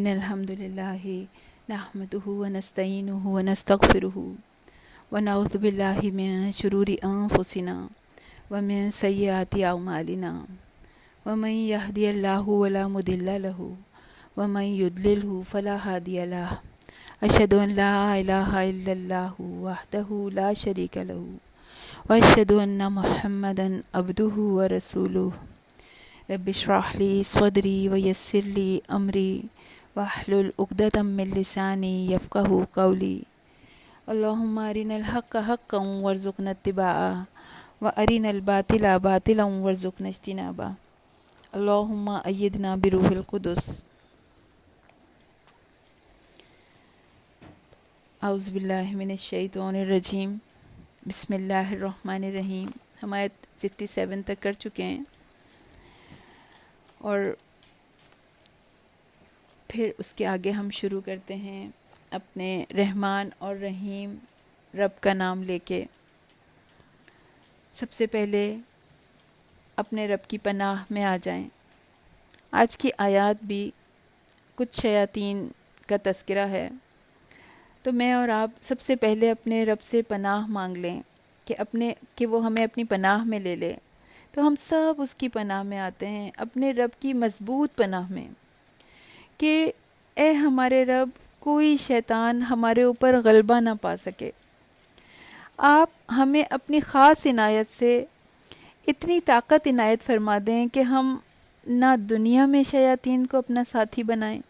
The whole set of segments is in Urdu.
إن الحمد لله نحمده ونستعينه ونستغفره ونعوذ بالله من شرور أنفسنا ومن سيئات أعمالنا ومن يهدي الله ولا مضل له ومن يضلله فلا هادي له أشهد أن لا إله إلا الله وحده لا شريك له وأشهد أن محمدا عبده ورسوله رب اشرح لي صدري ويسر لي أمري واحلل عقدة من لساني يفقهوا قولي اللهم أرنا الحق حقا وارزقنا اتباعه وأرنا الباطل باطلا وارزقنا اجتنابه اللهم أيدنا بروح القدس. اعوذ باللہ من الشیطان الرجیم بسم اللہ الرحمن الرحیم. ہم آیت 67 تک کر چکے ہیں اور پھر اس کے آگے ہم شروع کرتے ہیں اپنے رحمان اور رحیم رب کا نام لے کے. سب سے پہلے اپنے رب کی پناہ میں آ جائیں. آج کی آیات بھی کچھ شیاطین کا تذکرہ ہے، تو میں اور آپ سب سے پہلے اپنے رب سے پناہ مانگ لیں کہ وہ ہمیں اپنی پناہ میں لے لے. تو ہم سب اس کی پناہ میں آتے ہیں، اپنے رب کی مضبوط پناہ میں، کہ اے ہمارے رب کوئی شیطان ہمارے اوپر غلبہ نہ پا سکے. آپ ہمیں اپنی خاص عنایت سے اتنی طاقت عنایت فرما دیں کہ ہم نہ دنیا میں شیاطین کو اپنا ساتھی بنائیں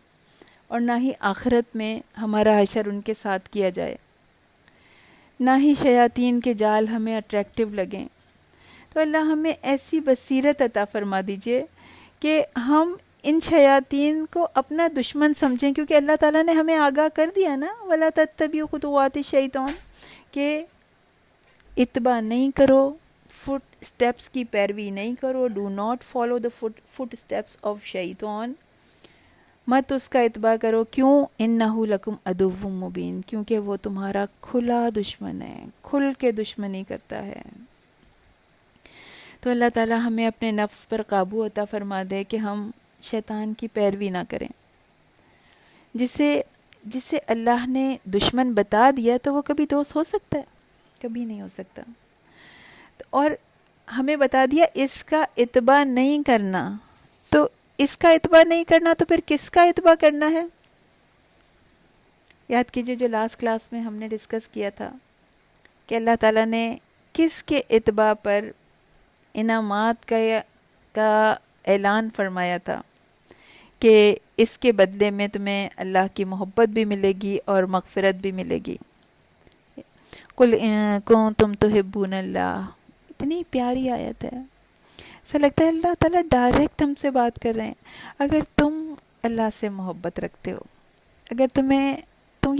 اور نہ ہی آخرت میں ہمارا حشر ان کے ساتھ کیا جائے، نہ ہی شیاطین کے جال ہمیں اٹریکٹیو لگیں. تو اللہ ہمیں ایسی بصیرت عطا فرما دیجئے کہ ہم ان شیاطین کو اپنا دشمن سمجھیں، کیونکہ اللہ تعالیٰ نے ہمیں آگاہ کر دیا نا، وَلَا تَتَّبِعُوا خُطُوَاتِ الشَّيْطَانِ، کہ اتباع نہیں کرو، فٹ اسٹیپس کی پیروی نہیں کرو. Do not follow the footsteps of شیطان، مت اس کا اتباع کرو. کیوں؟ اِنَّهُ لَكُمْ عَدُوٌّ مُبِينٌ، کیونکہ وہ تمہارا کھلا دشمن ہے، کھل کے دشمنی کرتا ہے. تو اللہ تعالیٰ ہمیں اپنے نفس پر قابو عطا فرما دے کہ ہم شیطان کی پیروی نہ کریں. جسے اللہ نے دشمن بتا دیا تو وہ کبھی دوست ہو سکتا ہے؟ کبھی نہیں ہو سکتا. اور ہمیں بتا دیا اس کا اتباع نہیں کرنا، تو اس کا اتباع نہیں کرنا تو پھر کس کا اتباع کرنا ہے؟ یاد کیجئے جو لاسٹ کلاس میں ہم نے ڈسکس کیا تھا کہ اللہ تعالیٰ نے کس کے اتباع پر انعامات کا اعلان فرمایا تھا کہ اس کے بدلے میں تمہیں اللہ کی محبت بھی ملے گی اور مغفرت بھی ملے گی. قُلْ إِن كُنتُمْ تُحِبُّونَ اللَّهَ، اتنی پیاری آیت ہے. ایسا لگتا ہے اللہ تعالیٰ ڈائریکٹ ہم سے بات کر رہے ہیں. اگر تم اللہ سے محبت رکھتے ہو، اگر تم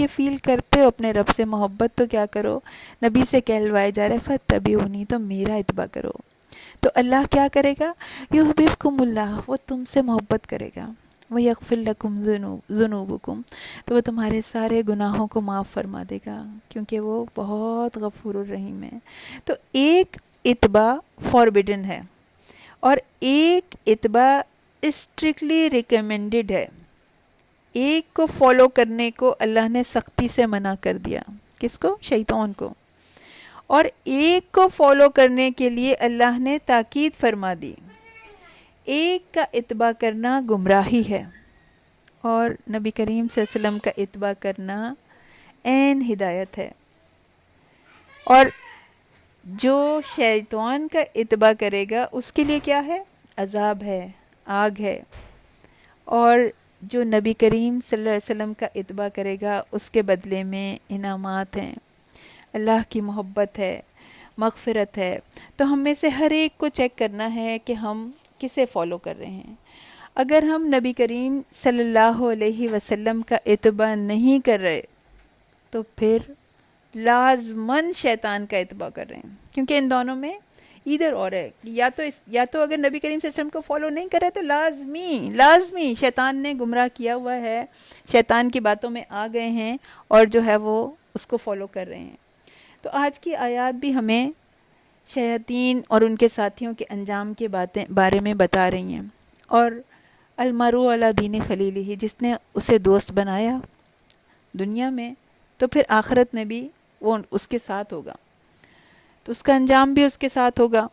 یہ فیل کرتے ہو اپنے رب سے محبت، تو کیا کرو؟ نبی سے کہلوائے جا رہے فَاتَّبِعُونِی، تو میرا اتباع کرو. تو اللہ کیا کرے گا؟ یحببکم اللہ، وہ تم سے محبت کرے گا. وَیَغْفِرْ لَکُمْ ذُنُوبَکُمْ، تو وہ تمہارے سارے گناہوں کو معاف فرما دے گا، کیونکہ وہ بہت غفور الرحیم ہے. تو ایک اتباع فاربیڈن ہے اور ایک اتباع اسٹرکٹلی ریکمینڈڈ ہے. ایک کو فالو کرنے کو اللہ نے سختی سے منع کر دیا. کس کو؟ شیطان کو. اور ایک کو فالو کرنے کے لیے اللہ نے تاکید فرما دی. ایک کا اتباع کرنا گمراہی ہے اور نبی کریم صلی اللہ علیہ وسلم کا اتباع کرنا عین ہدایت ہے. اور جو شیطان کا اتباع کرے گا اس کے لیے کیا ہے؟ عذاب ہے، آگ ہے. اور جو نبی کریم صلی اللہ علیہ وسلم کا اتباع کرے گا اس کے بدلے میں انعامات ہیں، اللہ کی محبت ہے، مغفرت ہے. تو ہم میں سے ہر ایک کو چیک کرنا ہے کہ ہم کسے فالو کر رہے ہیں. اگر ہم نبی کریم صلی اللہ علیہ وسلم کا اتباع نہیں کر رہے تو پھر لازماً شیطان کا اتباع کر رہے ہیں، کیونکہ ان دونوں میں ادھر اور ہے. یا تو اگر نبی کریم صلی اللہ علیہ وسلم کو فالو نہیں کر رہے تو لازمی شیطان نے گمراہ کیا ہوا ہے، شیطان کی باتوں میں آ گئے ہیں اور جو ہے وہ اس کو فالو کر رہے ہیں. تو آج کی آیات بھی ہمیں شیاطین اور ان کے ساتھیوں کے انجام کے بارے میں بتا رہی ہیں. اور المرء علی دین خلیلہ، جس نے اسے دوست بنایا دنیا میں تو پھر آخرت میں بھی وہ اس کے ساتھ ہوگا، تو اس کا انجام بھی اس کے ساتھ ہوگا۔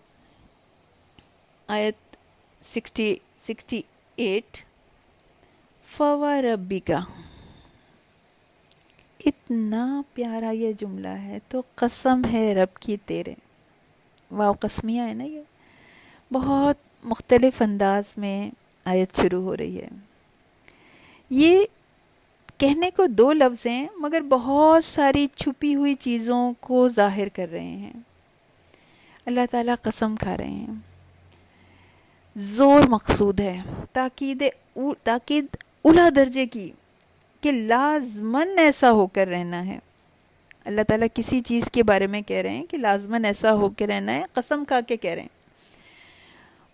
آیت 68، فَوَرَبِّکَ، اتنا پیارا یہ جملہ ہے، تو قسم ہے رب کی تیرے، واو قسمیہ ہے نا، یہ بہت مختلف انداز میں آیت شروع ہو رہی ہے۔ یہ کہنے کو دو لفظ ہیں مگر بہت ساری چھپی ہوئی چیزوں کو ظاہر کر رہے ہیں۔ اللہ تعالیٰ قسم کھا رہے ہیں، زور مقصود ہے، تاکید اولا درجے کی کہ لازماً ایسا ہو کر رہنا ہے۔ اللہ تعالیٰ کسی چیز کے بارے میں کہہ رہے ہیں کہ لازماً ایسا ہو کے رہنا ہے، قسم کھا کے کہہ رہے ہیں۔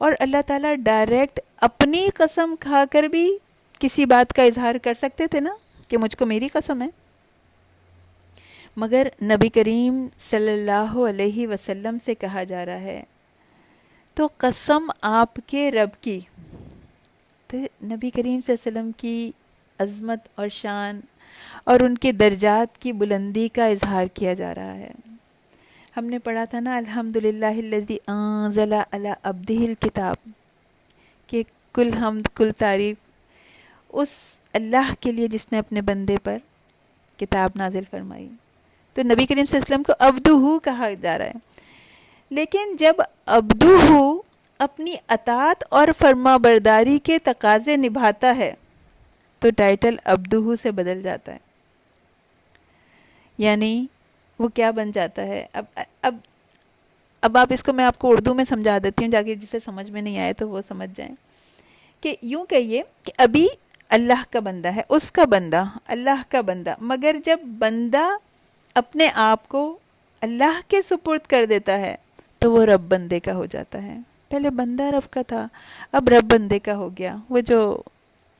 اور اللہ تعالیٰ ڈائریکٹ اپنی قسم کھا کر بھی کسی بات کا اظہار کر سکتے تھے نا، کہ مجھ کو میری قسم ہے، مگر نبی کریم صلی اللہ علیہ وسلم سے کہا جا رہا ہے تو قسم آپ کے رب کی۔ تو نبی کریم صلی اللہ علیہ وسلم کی عظمت اور شان اور ان کے درجات کی بلندی کا اظہار کیا جا رہا ہے۔ ہم نے پڑھا تھا نا، الحمدللہ الذی انزل علی عبدہ الکتاب، کہ کل حمد کل تعریف اس اللہ کے لیے جس نے اپنے بندے پر کتاب نازل فرمائی۔ تو نبی کریم صلی اللہ علیہ وسلم کو عبدہ کہا جا رہا ہے، لیکن جب عبدہ اپنی اطاعت اور فرما برداری کے تقاضے نبھاتا ہے تو ٹائٹل عبدہ سے بدل جاتا ہے، یعنی وہ کیا بن جاتا ہے۔ اب آپ اس کو، میں آپ کو اردو میں سمجھا دیتی ہوں، جا کے جسے سمجھ میں نہیں آئے تو وہ سمجھ جائیں، کہ یوں کہیے کہ ابھی اللہ کا بندہ ہے، اس کا بندہ، اللہ کا بندہ، مگر جب بندہ اپنے آپ کو اللہ کے سپرد کر دیتا ہے تو وہ رب بندے کا ہو جاتا ہے۔ پہلے بندہ رب کا تھا، اب رب بندے کا ہو گیا۔ وہ جو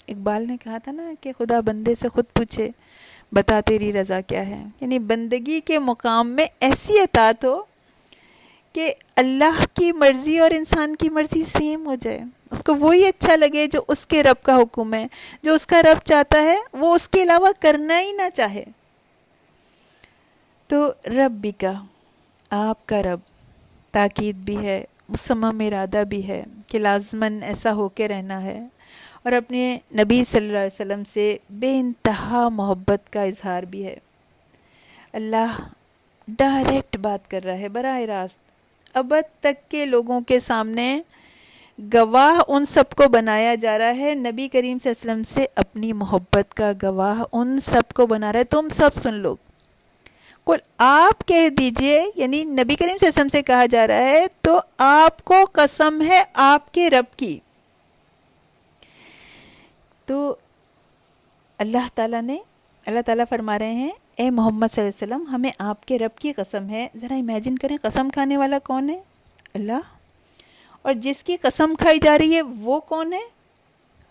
اقبال نے کہا تھا نا کہ خدا بندے سے خود پوچھے بتا تیری رضا کیا ہے، یعنی بندگی کے مقام میں ایسی اطاعت ہو کہ اللہ کی مرضی اور انسان کی مرضی سیم ہو جائے، اس کو وہی اچھا لگے جو اس کے رب کا حکم ہے، جو اس کا رب چاہتا ہے وہ اس کے علاوہ کرنا ہی نہ چاہے۔ تو ربی کا، آپ کا رب، تاکید بھی ہے، مصمم ارادہ بھی ہے کہ لازماً ایسا ہو کے رہنا ہے، اور اپنے نبی صلی اللہ علیہ وسلم سے بے انتہا محبت کا اظہار بھی ہے۔ اللہ ڈائریکٹ بات کر رہا ہے، براہ راست، ابد تک کے لوگوں کے سامنے گواہ ان سب کو بنایا جا رہا ہے، نبی کریم صلی اللہ علیہ وسلم سے اپنی محبت کا گواہ ان سب کو بنا رہا ہے۔ تم سب سن لو، قل، آپ کہہ دیجئے، یعنی نبی کریم صلی اللہ علیہ وسلم سے کہا جا رہا ہے تو آپ کو قسم ہے آپ کے رب کی۔ تو اللہ تعالیٰ فرما رہے ہیں، اے محمد صلی اللہ علیہ وسلم، ہمیں آپ کے رب کی قسم ہے۔ ذرا امیجن کریں، قسم کھانے والا کون ہے؟ اللہ، اور جس کی قسم کھائی جا رہی ہے وہ کون ہے؟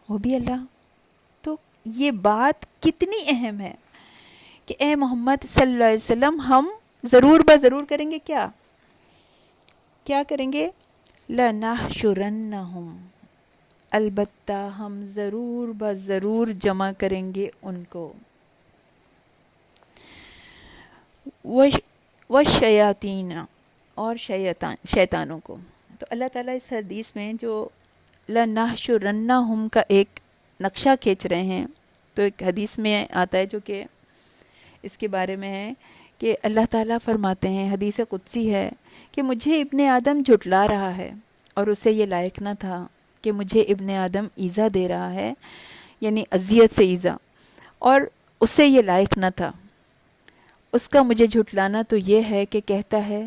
وہ بھی اللہ۔ تو یہ بات کتنی اہم ہے کہ اے محمد صلی اللہ علیہ وسلم، ہم ضرور بضرور کریں گے کیا کریں گے؟ لَنَحْشُرَنَّهُمْ، البتہ ہم ضرور بضرور جمع کریں گے ان کو، وَالشَّيَاطِينَ، اور شیطانوں کو۔ تو اللہ تعالیٰ اس حدیث میں جو لَنَحْشُرَنَّهُمْ کا ایک نقشہ کھینچ رہے ہیں، تو ایک حدیث میں آتا ہے جو کہ اس کے بارے میں ہے کہ اللہ تعالیٰ فرماتے ہیں، حدیث قدسی ہے، کہ مجھے ابن آدم جھٹلا رہا ہے اور اسے یہ لائق نہ تھا کہ مجھے ابن آدم ایذا دے رہا ہے، یعنی اذیت سے ایذا، اور اسے یہ لائق نہ تھا۔ اس کا مجھے جھٹلانا تو یہ ہے کہ کہتا ہے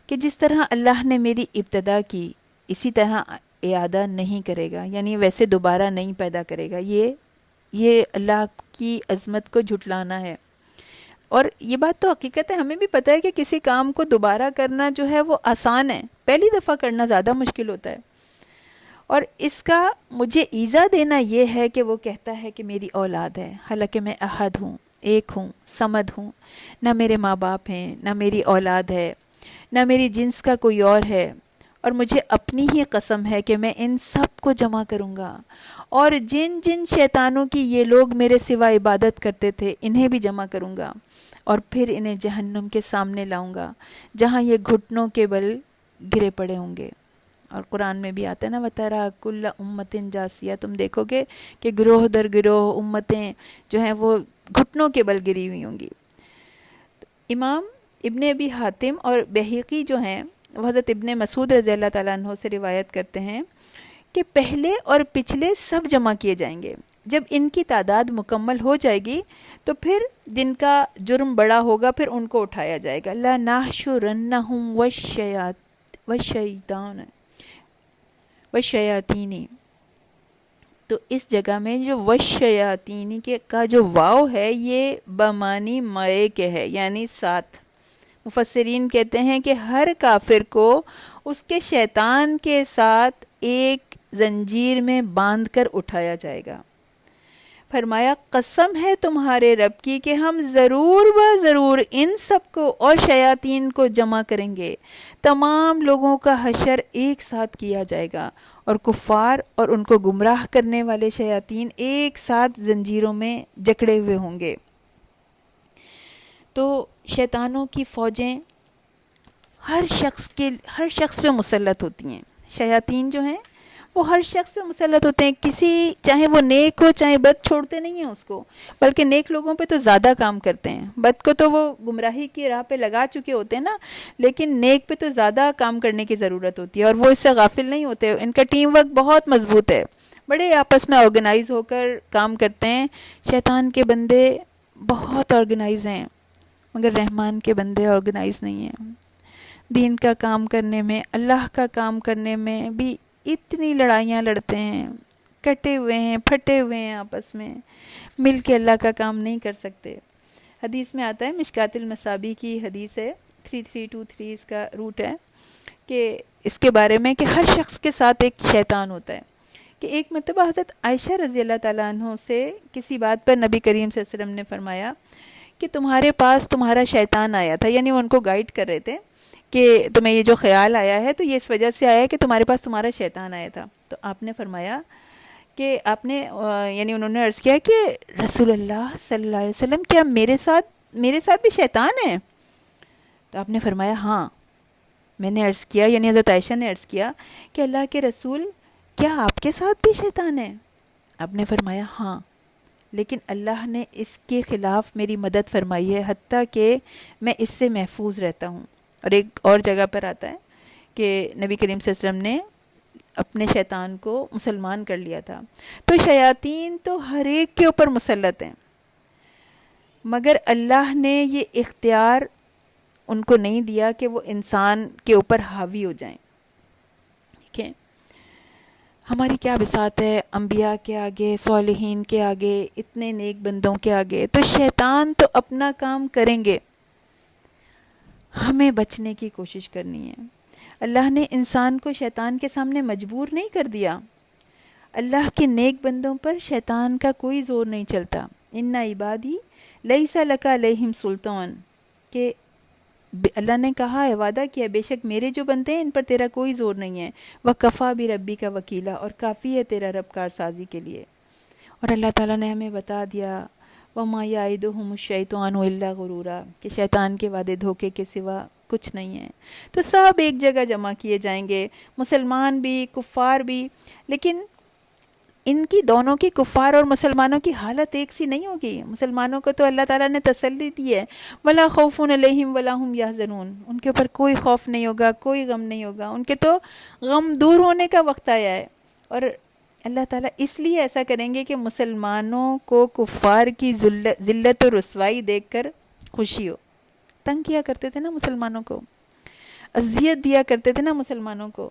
کہ جس طرح اللہ نے میری ابتدا کی اسی طرح اعادہ نہیں کرے گا، یعنی ویسے دوبارہ نہیں پیدا کرے گا۔ یہ اللہ کی عظمت کو جھٹلانا ہے، اور یہ بات تو حقیقت ہے، ہمیں بھی پتہ ہے کہ کسی کام کو دوبارہ کرنا جو ہے وہ آسان ہے، پہلی دفعہ کرنا زیادہ مشکل ہوتا ہے، اور اس کا مجھے ایذا دینا یہ ہے کہ وہ کہتا ہے کہ میری اولاد ہے، حالانکہ میں احد ہوں، ایک ہوں، صمد ہوں، نہ میرے ماں باپ ہیں، نہ میری اولاد ہے، نہ میری جنس کا کوئی اور ہے، اور مجھے اپنی ہی قسم ہے کہ میں ان سب کو جمع کروں گا، اور جن جن شیطانوں کی یہ لوگ میرے سوا عبادت کرتے تھے انہیں بھی جمع کروں گا، اور پھر انہیں جہنم کے سامنے لاؤں گا جہاں یہ گھٹنوں کے بل گرے پڑے ہوں گے۔ اور قرآن میں بھی آتا ہے نا، وَتَرَىٰ كُلَّ أُمَّةٍ جَاثِيَةٍ، تم دیکھو گے کہ گروہ در گروہ امتیں جو ہیں وہ گھٹنوں کے بل گری ہوئی ہوں گی۔ امام ابن ابی حاتم اور بہقی جو ہیں وہ حضرت ابن مسعود رضی اللہ تعالیٰ عنہ سے روایت کرتے ہیں کہ پہلے اور پچھلے سب جمع کیے جائیں گے۔ جب ان کی تعداد مکمل ہو جائے گی تو پھر جن کا جرم بڑا ہوگا پھر ان کو اٹھایا جائے گا۔ لَنَحْشُرَنَّهُمْ وَالشَّيَاطِينِ، تو اس جگہ میں جو وَالشَّيَاطِينِ کا جو واو ہے یہ بمانی مئے کے ہے، یعنی ساتھ۔ مفسرین کہتے ہیں کہ ہر کافر کو اس کے شیطان کے ساتھ ایک زنجیر میں باندھ کر اٹھایا جائے گا۔ فرمایا قسم ہے تمہارے رب کی کہ ہم ضرور ضرور ان سب کو اور شیاطین کو جمع کریں گے، تمام لوگوں کا حشر ایک ساتھ کیا جائے گا، اور کفار اور ان کو گمراہ کرنے والے شیاطین ایک ساتھ زنجیروں میں جکڑے ہوئے ہوں گے۔ تو شیطانوں کی فوجیں ہر شخص پہ مسلط ہوتی ہیں۔ شیاطین جو ہیں وہ ہر شخص پہ مسلط ہوتے ہیں، کسی چاہے وہ نیک ہو چاہے بد، چھوڑتے نہیں ہیں اس کو، بلکہ نیک لوگوں پہ تو زیادہ کام کرتے ہیں، بد کو تو وہ گمراہی کی راہ پہ لگا چکے ہوتے ہیں نا، لیکن نیک پہ تو زیادہ کام کرنے کی ضرورت ہوتی ہے، اور وہ اس سے غافل نہیں ہوتے۔ ان کا ٹیم ورک بہت مضبوط ہے، بڑے آپس میں آرگنائز ہو کر کام کرتے ہیں۔ شیطان کے بندے بہت آرگنائز ہیں، مگر رحمان کے بندے آرگنائز نہیں ہیں۔ دین کا کام کرنے میں، اللہ کا کام کرنے میں بھی اتنی لڑائیاں لڑتے ہیں، کٹے ہوئے ہیں، پھٹے ہوئے ہیں، آپس میں مل کے اللہ کا کام نہیں کر سکتے۔ حدیث میں آتا ہے، مشکات المصابیح کی حدیث ہے، 3323 اس کا روٹ ہے، کہ اس کے بارے میں کہ ہر شخص کے ساتھ ایک شیطان ہوتا ہے، کہ ایک مرتبہ حضرت عائشہ رضی اللہ تعالیٰ عنہ سے کسی بات پر نبی کریم صلی اللہ علیہ وسلم نے فرمایا کہ تمہارے پاس تمہارا شیطان آیا تھا، یعنی وہ ان کو گائیڈ کر رہے تھے کہ تمہیں یہ جو خیال آیا ہے تو یہ اس وجہ سے آیا ہے کہ تمہارے پاس تمہارا شیطان آیا تھا۔ تو آپ نے فرمایا کہ آپ نے یعنی انہوں نے عرض کیا کہ رسول اللہ صلی اللہ علیہ وسلم کیا میرے ساتھ بھی شیطان ہے؟ تو آپ نے فرمایا ہاں۔ میں نے عرض کیا، یعنی حضرت عائشہ نے عرض کیا کہ اللہ کے رسول کیا آپ کے ساتھ بھی شیطان ہے؟ آپ نے فرمایا ہاں، لیکن اللہ نے اس کے خلاف میری مدد فرمائی ہے، حتیٰ کہ میں اس سے محفوظ رہتا ہوں۔ اور ایک اور جگہ پر آتا ہے کہ نبی کریم صلی اللہ علیہ وسلم نے اپنے شیطان کو مسلمان کر لیا تھا۔ تو شیاطین تو ہر ایک کے اوپر مسلط ہیں، مگر اللہ نے یہ اختیار ان کو نہیں دیا کہ وہ انسان کے اوپر حاوی ہو جائیں۔ ٹھیک ہے، ہماری کیا بساط ہے انبیاء کے آگے، صالحین کے آگے، اتنے نیک بندوں کے آگے، تو شیطان تو اپنا کام کریں گے، ہمیں بچنے کی کوشش کرنی ہے۔ اللہ نے انسان کو شیطان کے سامنے مجبور نہیں کر دیا، اللہ کے نیک بندوں پر شیطان کا کوئی زور نہیں چلتا۔ ان عبادی لیس لک علیہم سلطان، کہ اللہ نے کہا ہے، وعدہ کیا، بے شک میرے جو بندے ہیں ان پر تیرا کوئی زور نہیں ہے، وَكَفَىٰ بِرَبِّكَ وَكِيلًا، اور کافی ہے تیرا رب کارسازی کے لیے۔ اور اللہ تعالیٰ نے ہمیں بتا دیا وَمَا يَعِدُهُمُ الشَّيْطَانُ إِلَّا غُرُورًا، کہ شیطان کے وعدے دھوکے کے سوا کچھ نہیں ہے۔ تو سب ایک جگہ جمع کیے جائیں گے، مسلمان بھی، کفار بھی، لیکن ان کی دونوں کی، کفار اور مسلمانوں کی حالت ایک سی نہیں ہوگی۔ مسلمانوں کو تو اللہ تعالیٰ نے تسلی دی ہے، وَلَا خَوْفٌ عَلَيْهِمْ وَلَا هُمْ يَحْزَنُونَ، ان کے اوپر کوئی خوف نہیں ہوگا، کوئی غم نہیں ہوگا، ان کے تو غم دور ہونے کا وقت آیا ہے۔ اور اللہ تعالیٰ اس لیے ایسا کریں گے کہ مسلمانوں کو کفار کی ذلت و رسوائی دیکھ کر خوشی ہو۔ تنگ کیا کرتے تھے نا مسلمانوں کو، اذیت دیا کرتے تھے نا مسلمانوں کو،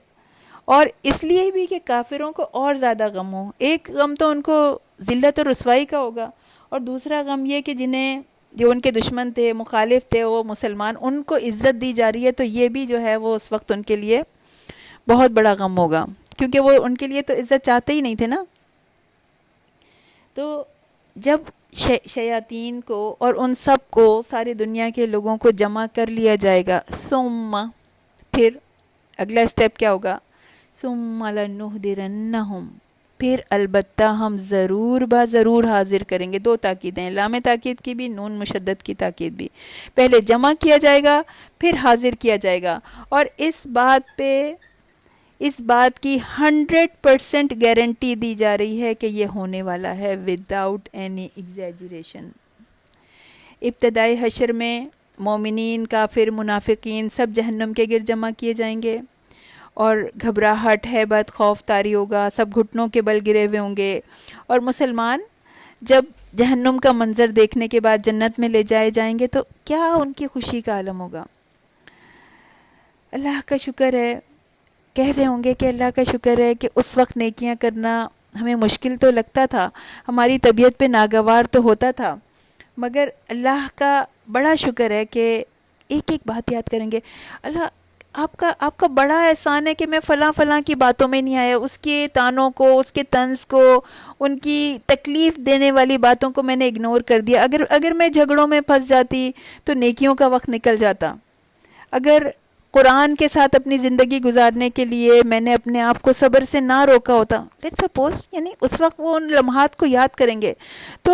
اور اس لیے بھی کہ کافروں کو اور زیادہ غم ہو۔ ایک غم تو ان کو ذلت و رسوائی کا ہوگا، اور دوسرا غم یہ کہ جنہیں جو ان کے دشمن تھے، مخالف تھے، وہ مسلمان، ان کو عزت دی جا رہی ہے، تو یہ بھی جو ہے وہ اس وقت ان کے لیے بہت بڑا غم ہوگا، کیونکہ وہ ان کے لیے تو عزت چاہتے ہی نہیں تھے نا۔ تو جب شیاطین کو اور ان سب کو، ساری دنیا کے لوگوں کو جمع کر لیا جائے گا، ثم، پھر اگلا اسٹیپ کیا ہوگا؟ ثم لنحضرنہم، پھر البتہ ہم ضرور ضرور حاضر کریں گے. 2 تاکیدیں، لام تاکید کی بھی، نون مشدد کی تاکید بھی. پہلے جمع کیا جائے گا، پھر حاضر کیا جائے گا. اور اس بات کی 100% گارنٹی دی جا رہی ہے کہ یہ ہونے والا ہے وداؤٹ اینی ایگزیجریشن. ابتدائی حشر میں مومنین، کافر، منافقین سب جہنم کے گرد جمع کیے جائیں گے، اور گھبراہٹ، ہیبت، خوف طاری ہوگا، سب گھٹنوں کے بل گرے ہوئے ہوں گے. اور مسلمان جب جہنم کا منظر دیکھنے کے بعد جنت میں لے جائے جائیں گے تو کیا ان کی خوشی کا عالم ہوگا. اللہ کا شکر ہے، کہہ رہے ہوں گے کہ اللہ کا شکر ہے کہ اس وقت نیکیاں کرنا ہمیں مشکل تو لگتا تھا، ہماری طبیعت پہ ناگوار تو ہوتا تھا، مگر اللہ کا بڑا شکر ہے کہ ایک ایک بات یاد کریں گے. اللہ آپ کا بڑا احسان ہے کہ میں فلاں کی باتوں میں نہیں آیا، اس کے تانوں کو، اس کے طنز کو، ان کی تکلیف دینے والی باتوں کو میں نے اگنور کر دیا. اگر میں جھگڑوں میں پھنس جاتی تو نیکیوں کا وقت نکل جاتا. اگر قرآن کے ساتھ اپنی زندگی گزارنے کے لیے میں نے اپنے آپ کو صبر سے نہ روکا ہوتا، لیٹس سپوز، یعنی اس وقت وہ ان لمحات کو یاد کریں گے تو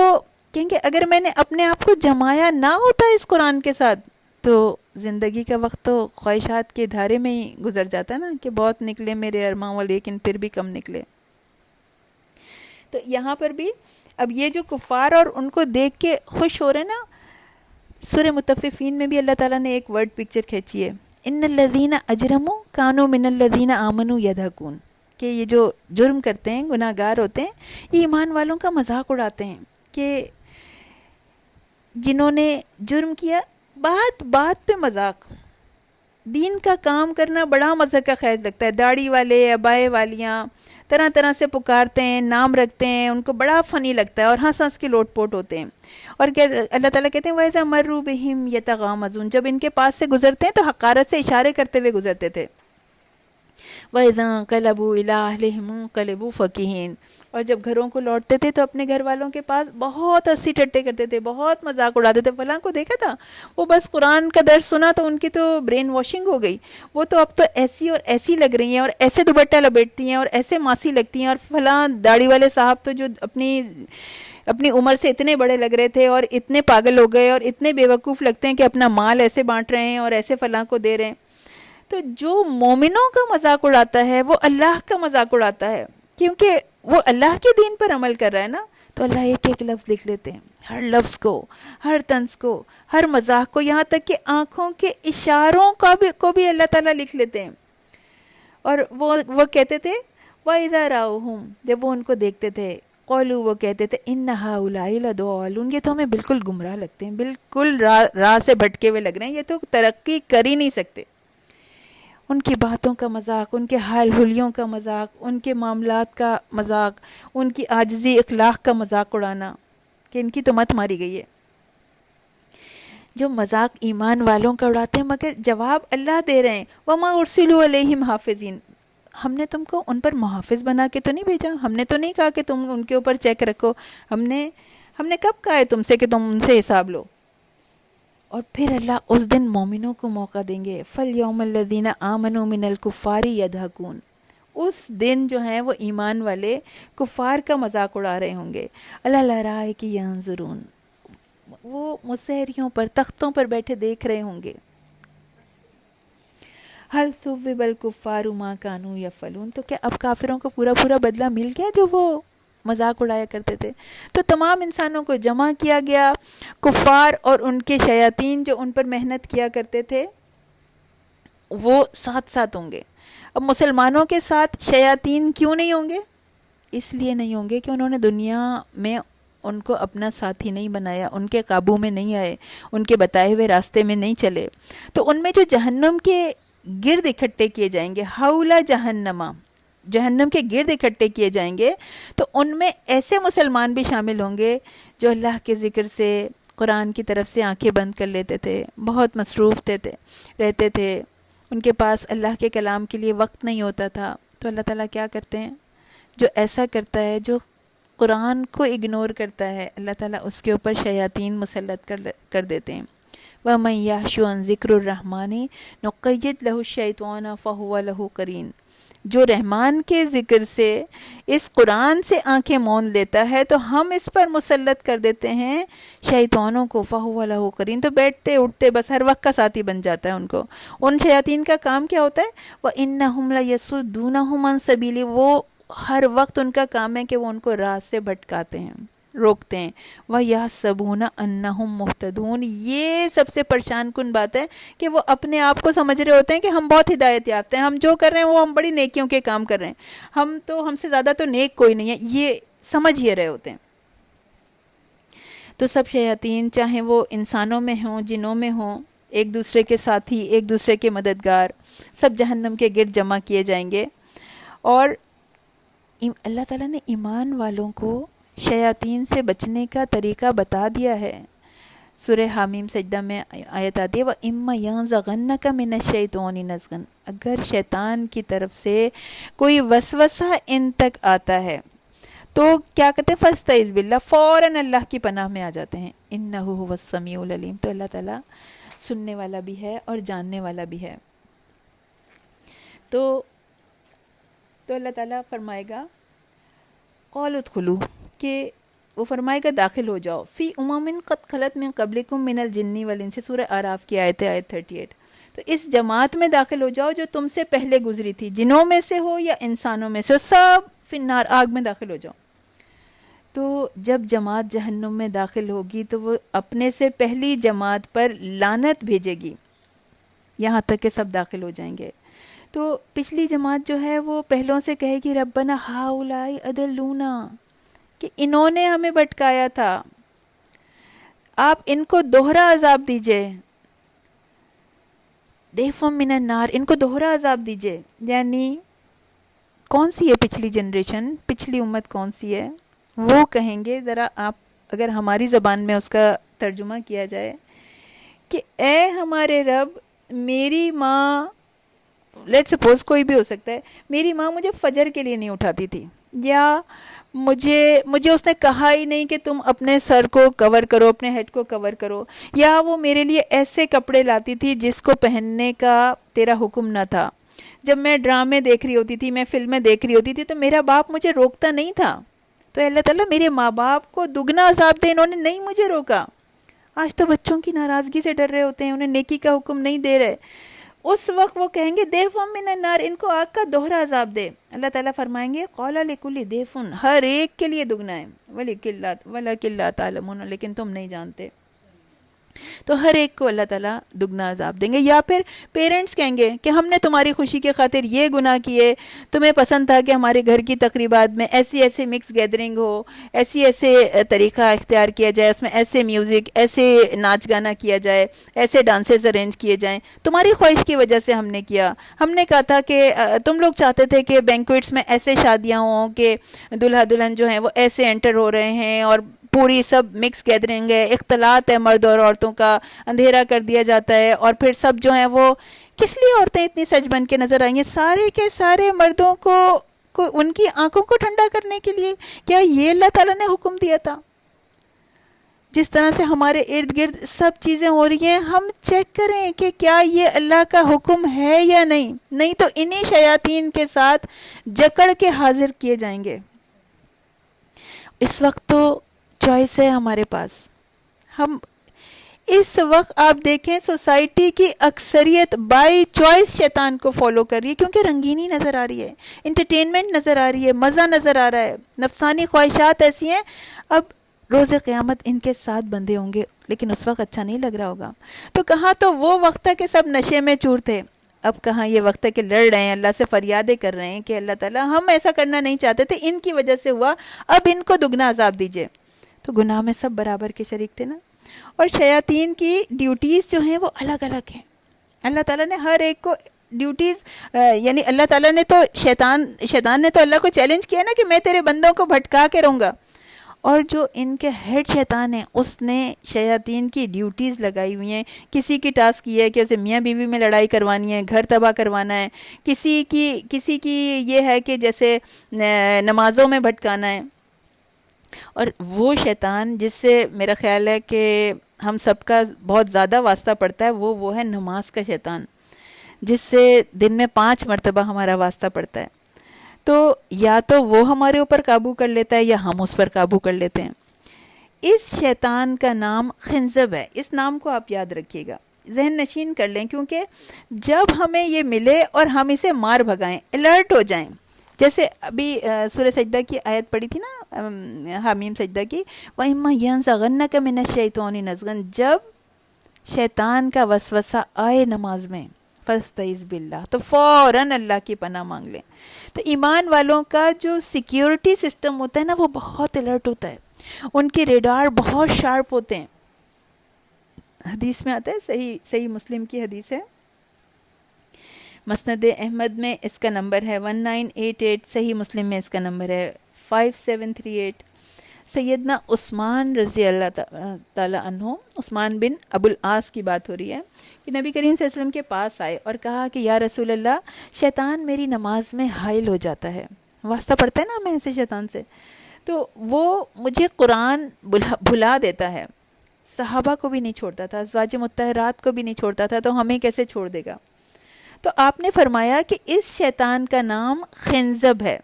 کہیں گے اگر میں نے اپنے آپ کو جمایا نہ ہوتا اس قرآن کے ساتھ تو زندگی کا وقت تو خواہشات کے دھارے میں ہی گزر جاتا نا، کہ بہت نکلے میرے ارماں لیکن پھر بھی کم نکلے. تو یہاں پر بھی اب یہ جو کفار اور ان کو دیکھ کے خوش ہو رہے ہیں نا، سورہ مطففین میں بھی اللہ تعالیٰ نے ایک ورڈ پکچر کھینچی ہے، ان الذین اجرموا کانوا من الذین آمنوا یضحکون، کہ یہ جو جرم کرتے ہیں، گناہ گار ہوتے ہیں، یہ ایمان والوں کا مذاق اڑاتے ہیں. کہ جنہوں نے جرم کیا، بات پہ مذاق، دین کا کام کرنا بڑا مزہ کا خیز لگتا ہے. داڑھی والے، عبائے والیاں طرح طرح سے پکارتے ہیں، نام رکھتے ہیں، ان کو بڑا فنی لگتا ہے اور ہنس ہنس کے لوٹ پوٹ ہوتے ہیں. اور اللہ تعالیٰ کہتے ہیں وَإِذَا مَرُّوا بِهِمْ يَتَغَامَزُونَ، جب ان کے پاس سے گزرتے ہیں تو حقارت سے اشارے کرتے ہوئے گزرتے تھے. وَإِذَا انقَلَبُوا إِلَىٰ أَهْلِهِمْ انقَلَبُوا فَكِهِينَ، اور جب گھروں کو لوٹتے تھے تو اپنے گھر والوں کے پاس بہت ہنسی ٹھٹے کرتے تھے، بہت مذاق اڑاتے تھے. فلاں کو دیکھا تھا، وہ بس قرآن کا درس سنا تو ان کی تو برین واشنگ ہو گئی، وہ تو اب تو ایسی اور ایسی لگ رہی ہیں اور ایسے دوپٹہ لپیٹتی ہیں اور ایسے ماسی لگتی ہیں، اور فلاں داڑھی والے صاحب تو جو اپنی عمر سے اتنے بڑے لگ رہے تھے اور اتنے پاگل ہو گئے اور اتنے بیوقوف لگتے ہیں کہ اپنا مال ایسے بانٹ رہے ہیں اور ایسے فلاں کو دے رہے ہیں. تو جو مومنوں کا مذاق اڑاتا ہے وہ اللہ کا مذاق اڑاتا ہے، کیونکہ وہ اللہ کے دین پر عمل کر رہا ہے نا. تو اللہ ایک ایک لفظ لکھ لیتے ہیں، ہر لفظ کو، ہر طنز کو، ہر مذاق کو، یہاں تک کہ آنکھوں کے اشاروں کو بھی اللہ تعالیٰ لکھ لیتے ہیں. اور وہ کہتے تھے وَإِذَا رَأَوْهُمْ، جب وہ ان کو دیکھتے تھے، قَالُوا، وہ کہتے تھے إِنَّ هَؤُلَاءِ لَضَالُّونَ، یہ تو ہمیں بالکل گمراہ لگتے ہیں، بالکل راہ سے بھٹکے ہوئے لگ رہے ہیں، یہ تو ترقی کر ہی نہیں سکتے. ان کی باتوں کا مذاق، ان کے حال حلیوں کا مذاق، ان کے معاملات کا مذاق، ان کی عاجزی اخلاق کا مذاق اڑانا کہ ان کی تو مت ماری گئی ہے. جو مذاق ایمان والوں کا اڑاتے ہیں، مگر جواب اللہ دے رہے ہیں وَمَا أُرْسِلُوا عَلَيْهِمْ حَافِظِينَ، ہم نے تم کو ان پر محافظ بنا کے تو نہیں بھیجا، ہم نے تو نہیں کہا کہ تم ان کے اوپر چیک رکھو، ہم نے کب کہا ہے تم سے کہ تم ان سے حساب لو. اور پھر اللہ اس دن مومنوں کو موقع دیں گے، فَالْيَوْمَ الَّذِينَ آمَنُوا مِنَ الْكُفَّارِ يَضْحَكُونَ، اس دن جو ہیں وہ ایمان والے کفار کا مذاق اڑا رہے ہوں گے. عَلَى الْأَرَائِكِ يَنظُرُونَ، وہ مسہریوں پر، تختوں پر بیٹھے دیکھ رہے ہوں گے. هَلْ ثُوِّبَ الْكُفَّارُ مَا كَانُوا يَفْعَلُونَ، تو کیا اب کافروں کو پورا بدلہ مل گیا جو وہ مذاق اڑایا کرتے تھے؟ تو تمام انسانوں کو جمع کیا گیا، کفار اور ان کے شیاطین جو ان پر محنت کیا کرتے تھے وہ ساتھ ساتھ ہوں گے. اب مسلمانوں کے ساتھ شیاطین کیوں نہیں ہوں گے؟ اس لیے نہیں ہوں گے کہ انہوں نے دنیا میں ان کو اپنا ساتھی نہیں بنایا، ان کے قابو میں نہیں آئے، ان کے بتائے ہوئے راستے میں نہیں چلے. تو ان میں جو جہنم کے گرد اکٹھے کیے جائیں گے، حول جہنما، جہنم کے گرد اکٹھے کیے جائیں گے، تو ان میں ایسے مسلمان بھی شامل ہوں گے جو اللہ کے ذکر سے، قرآن کی طرف سے آنکھیں بند کر لیتے تھے، بہت مصروف رہتے تھے، ان کے پاس اللہ کے کلام کے لیے وقت نہیں ہوتا تھا. تو اللہ تعالیٰ کیا کرتے ہیں؟ جو ایسا کرتا ہے، جو قرآن کو اگنور کرتا ہے، اللہ تعالیٰ اس کے اوپر شیاطین مسلط کر دیتے ہیں. وَمَن يَعْشُ عَن ذِكْرِ الرَّحْمَنِ نُقَيِّضْ لَهُ الشَّيْطَانَ فَهُوَ لَهُ قَرِينٌ. جو رحمان کے ذکر سے اس قرآن سے آنکھیں موند لیتا ہے تو ہم اس پر مسلط کر دیتے ہیں شیطانوں کو. فَهُوَ لَهُ قَرِينٌ. تو بیٹھتے اٹھتے بس ہر وقت کا ساتھی بن جاتا ہے ان کو. ان شیاطین کا کام کیا ہوتا ہے؟ وَإِنَّهُمْ لَيَصُدُّونَهُمْ عَن سَبِيلِ. وہ ہر وقت ان کا کام ہے کہ وہ ان کو راہ سے بھٹکاتے ہیں، روکتے ہیں. وَيَحْسَبُونَ أَنَّهُمْ مُهْتَدُونَ. یہ سب سے پریشان کن بات ہے کہ وہ اپنے آپ کو سمجھ رہے ہوتے ہیں کہ ہم بہت ہدایت یافتہ ہیں، ہم جو کر رہے ہیں وہ ہم بڑی نیکیوں کے کام کر رہے ہیں، ہم سے زیادہ تو نیک کوئی نہیں ہے، یہ سمجھ یہ رہے ہوتے ہیں. تو سب شیاطین چاہے وہ انسانوں میں ہوں، جنوں میں ہوں، ایک دوسرے کے ساتھی، ایک دوسرے کے مددگار، سب جہنم کے گرد جمع کیے جائیں گے. اور اللہ تعالیٰ نے ایمان والوں کو شیاطین سے بچنے کا طریقہ بتا دیا ہے. سورہ حامیم سجدہ میں آیت آتی ہے وَإِمَّا يَنزَغَنَّكَ مِنَ الشَّيْطَانِ نَزْغٌ. اگر شیطان کی طرف سے کوئی وسوسہ ان تک آتا ہے تو کیا کرتے ہیں؟ فَاسْتَعِذْ بِاللَّهِ. فوراً اللہ کی پناہ میں آ جاتے ہیں. إِنَّهُ هُوَ السَّمِيعُ الْعَلِيمُ. تو اللہ تعالیٰ سننے والا بھی ہے اور جاننے والا بھی ہے. تو اللہ تعالیٰ فرمائے گا قَالُوا ادْخُلُوا، کہ وہ فرمائے گا داخل ہو جاؤ، فی امم قد خلت من قبلکم من الجن والانس. سورہ اعراف کی آیت 38. تو اس جماعت میں داخل ہو جاؤ جو تم سے پہلے گزری تھی، جنوں میں سے ہو یا انسانوں میں سے، سب فی النار، آگ میں داخل ہو جاؤ. تو جب جماعت جہنم میں داخل ہوگی تو وہ اپنے سے پہلی جماعت پر لعنت بھیجے گی یہاں تک کہ سب داخل ہو جائیں گے. تو پچھلی جماعت جو ہے وہ پہلوں سے کہے گی ربنا ہؤلاء اضلونا، کہ انہوں نے ہمیں بھٹکایا تھا، آپ ان کو دوہرا عذاب دیجئے. ضیف من النار، ان کو دوہرا عذاب دیجئے. یعنی کون سی ہے پچھلی جنریشن، پچھلی امت کون سی ہے؟ وہ کہیں گے، ذرا آپ اگر ہماری زبان میں اس کا ترجمہ کیا جائے کہ اے ہمارے رب، میری ماں، لیٹ سپوز کوئی بھی ہو سکتا ہے، میری ماں مجھے فجر کے لیے نہیں اٹھاتی تھی، یا مجھے اس نے کہا ہی نہیں کہ تم اپنے سر کو کور کرو، اپنے ہیڈ کو کور کرو، یا وہ میرے لیے ایسے کپڑے لاتی تھی جس کو پہننے کا تیرا حکم نہ تھا. جب میں ڈرامے دیکھ رہی ہوتی تھی، میں فلمیں دیکھ رہی ہوتی تھی تو میرا باپ مجھے روکتا نہیں تھا. تو اللہ تعالیٰ میرے ماں باپ کو دگنا عذاب دے، انہوں نے نہیں مجھے روکا. آج تو بچوں کی ناراضگی سے ڈر رہے ہوتے ہیں، انہیں نیکی کا حکم نہیں دے رہے. اس وقت وہ کہیں گے ضیف من النار، ان کو آگ کا دوہرا عذاب دے. اللہ تعالیٰ فرمائیں گے قال لکل ضیف، ہر ایک کے لیے دگنا ہے، ولکن لا تعلمون، لیکن تم نہیں جانتے. تو ہر ایک کو اللہ تعالیٰ دگنا عذاب دیں گے. یا پھر پیرنٹس کہیں گے کہ ہم نے تمہاری خوشی کے خاطر یہ گناہ کیے، تمہیں پسند تھا کہ ہمارے گھر کی تقریبات میں ایسی مکس گیدرنگ ہو، ایسے طریقہ اختیار کیا جائے، اس میں ایسے میوزک، ایسے ناچ گانا کیا جائے، ایسے ڈانسز ارینج کیے جائیں. تمہاری خواہش کی وجہ سے ہم نے کیا. ہم نے کہا تھا کہ تم لوگ چاہتے تھے کہ بینکویٹس میں ایسے شادیاں ہوں کہ دلہا دلہن جو ہیں وہ ایسے انٹر ہو رہے ہیں، اور پوری سب مکس گیدرنگ ہے، اختلاط ہے مرد اور عورتوں کا، اندھیرا کر دیا جاتا ہے، اور پھر سب جو ہیں وہ کس لیے عورتیں اتنی سج بن کے نظر آئی ہیں؟ سارے کے سارے مردوں کو ان کی آنکھوں کو ٹھنڈا کرنے کے لیے. کیا یہ اللہ تعالیٰ نے حکم دیا تھا؟ جس طرح سے ہمارے ارد گرد سب چیزیں ہو رہی ہیں، ہم چیک کریں کہ کیا یہ اللہ کا حکم ہے یا نہیں تو انہی شیاطین کے ساتھ جکڑ کے حاضر کیے جائیں گے. اس وقت تو چوائس ہے ہمارے پاس. ہم اس وقت آپ دیکھیں سوسائٹی کی اکثریت بائی چوائس شیطان کو فالو کر رہی ہے، کیونکہ رنگینی نظر آ رہی ہے، انٹرٹینمنٹ نظر آ رہی ہے، مزہ نظر آ رہا ہے، نفسانی خواہشات ایسی ہیں. اب روز قیامت ان کے ساتھ بندے ہوں گے، لیکن اس وقت اچھا نہیں لگ رہا ہوگا. تو کہاں تو وہ وقت تھا کہ سب نشے میں چور تھے، اب کہاں یہ وقت ہے کہ لڑ رہے ہیں، اللہ سے فریادیں کر رہے ہیں کہ اللہ تعالیٰ ہم ایسا کرنا نہیں چاہتے تھے، ان کی وجہ سے ہوا، اب ان کو دگنا عذاب دیجئے. تو گناہ میں سب برابر کے شریک تھے نا. اور شیاطین کی ڈیوٹیز جو ہیں وہ الگ الگ ہیں. اللہ تعالیٰ نے ہر ایک کو ڈیوٹیز، یعنی اللہ تعالیٰ نے تو شیطان نے تو اللہ کو چیلنج کیا نا کہ میں تیرے بندوں کو بھٹکا کے رہوں گا. اور جو ان کے ہیڈ شیطان ہے اس نے شیاطین کی ڈیوٹیز لگائی ہوئی ہیں. کسی کی ٹاسک یہ ہے کہ اسے میاں بیوی میں لڑائی کروانی ہے، گھر تباہ کروانا ہے. کسی کی یہ ہے کہ جیسے نمازوں میں بھٹکانا ہے. اور وہ شیطان جس سے میرا خیال ہے کہ ہم سب کا بہت زیادہ واسطہ پڑتا ہے، وہ ہے نماز کا شیطان، جس سے دن میں 5 مرتبہ ہمارا واسطہ پڑتا ہے. تو یا تو وہ ہمارے اوپر قابو کر لیتا ہے یا ہم اس پر قابو کر لیتے ہیں. اس شیطان کا نام خنزب ہے. اس نام کو آپ یاد رکھیے گا، ذہن نشین کر لیں، کیونکہ جب ہمیں یہ ملے اور ہم اسے مار بھگائیں، الرٹ ہو جائیں. جیسے ابھی سورہ سجدہ کی آیت پڑھی تھی نا، حامیم سجدہ کی، وَإِمَّا يَنزَغَنَّكَ مِنَ الشَّيْطَانِ نَزْغٌ، جب شیطان کا وسوسہ آئے نماز میں، فَاسْتَعِذْ بِاللَّہ، تو فوراً اللہ کی پناہ مانگ لیں. تو ایمان والوں کا جو سیکیورٹی سسٹم ہوتا ہے نا، وہ بہت الرٹ ہوتا ہے، ان کے ریڈار بہت شارپ ہوتے ہیں. حدیث میں آتا ہے، صحیح مسلم کی حدیث ہے، مسند احمد میں اس کا نمبر ہے 1988، صحیح مسلم میں اس کا نمبر ہے 5738. سیدنا عثمان رضی اللہ تعالیٰ عنہ، عثمان بن ابو العاص کی بات ہو رہی ہے، کہ نبی کریم صلی اللہ علیہ وسلم کے پاس آئے اور کہا کہ یا رسول اللہ، شیطان میری نماز میں حائل ہو جاتا ہے. واسطہ پڑتا ہے نا ہمیں ایسے شیطان سے، تو وہ مجھے قرآن بھلا دیتا ہے. صحابہ کو بھی نہیں چھوڑتا تھا، ازواج مطہرات کو بھی نہیں چھوڑتا تھا، تو ہمیں کیسے چھوڑ دے گا؟ تو آپ نے فرمایا کہ اس شیطان کا نام خنزب ہے.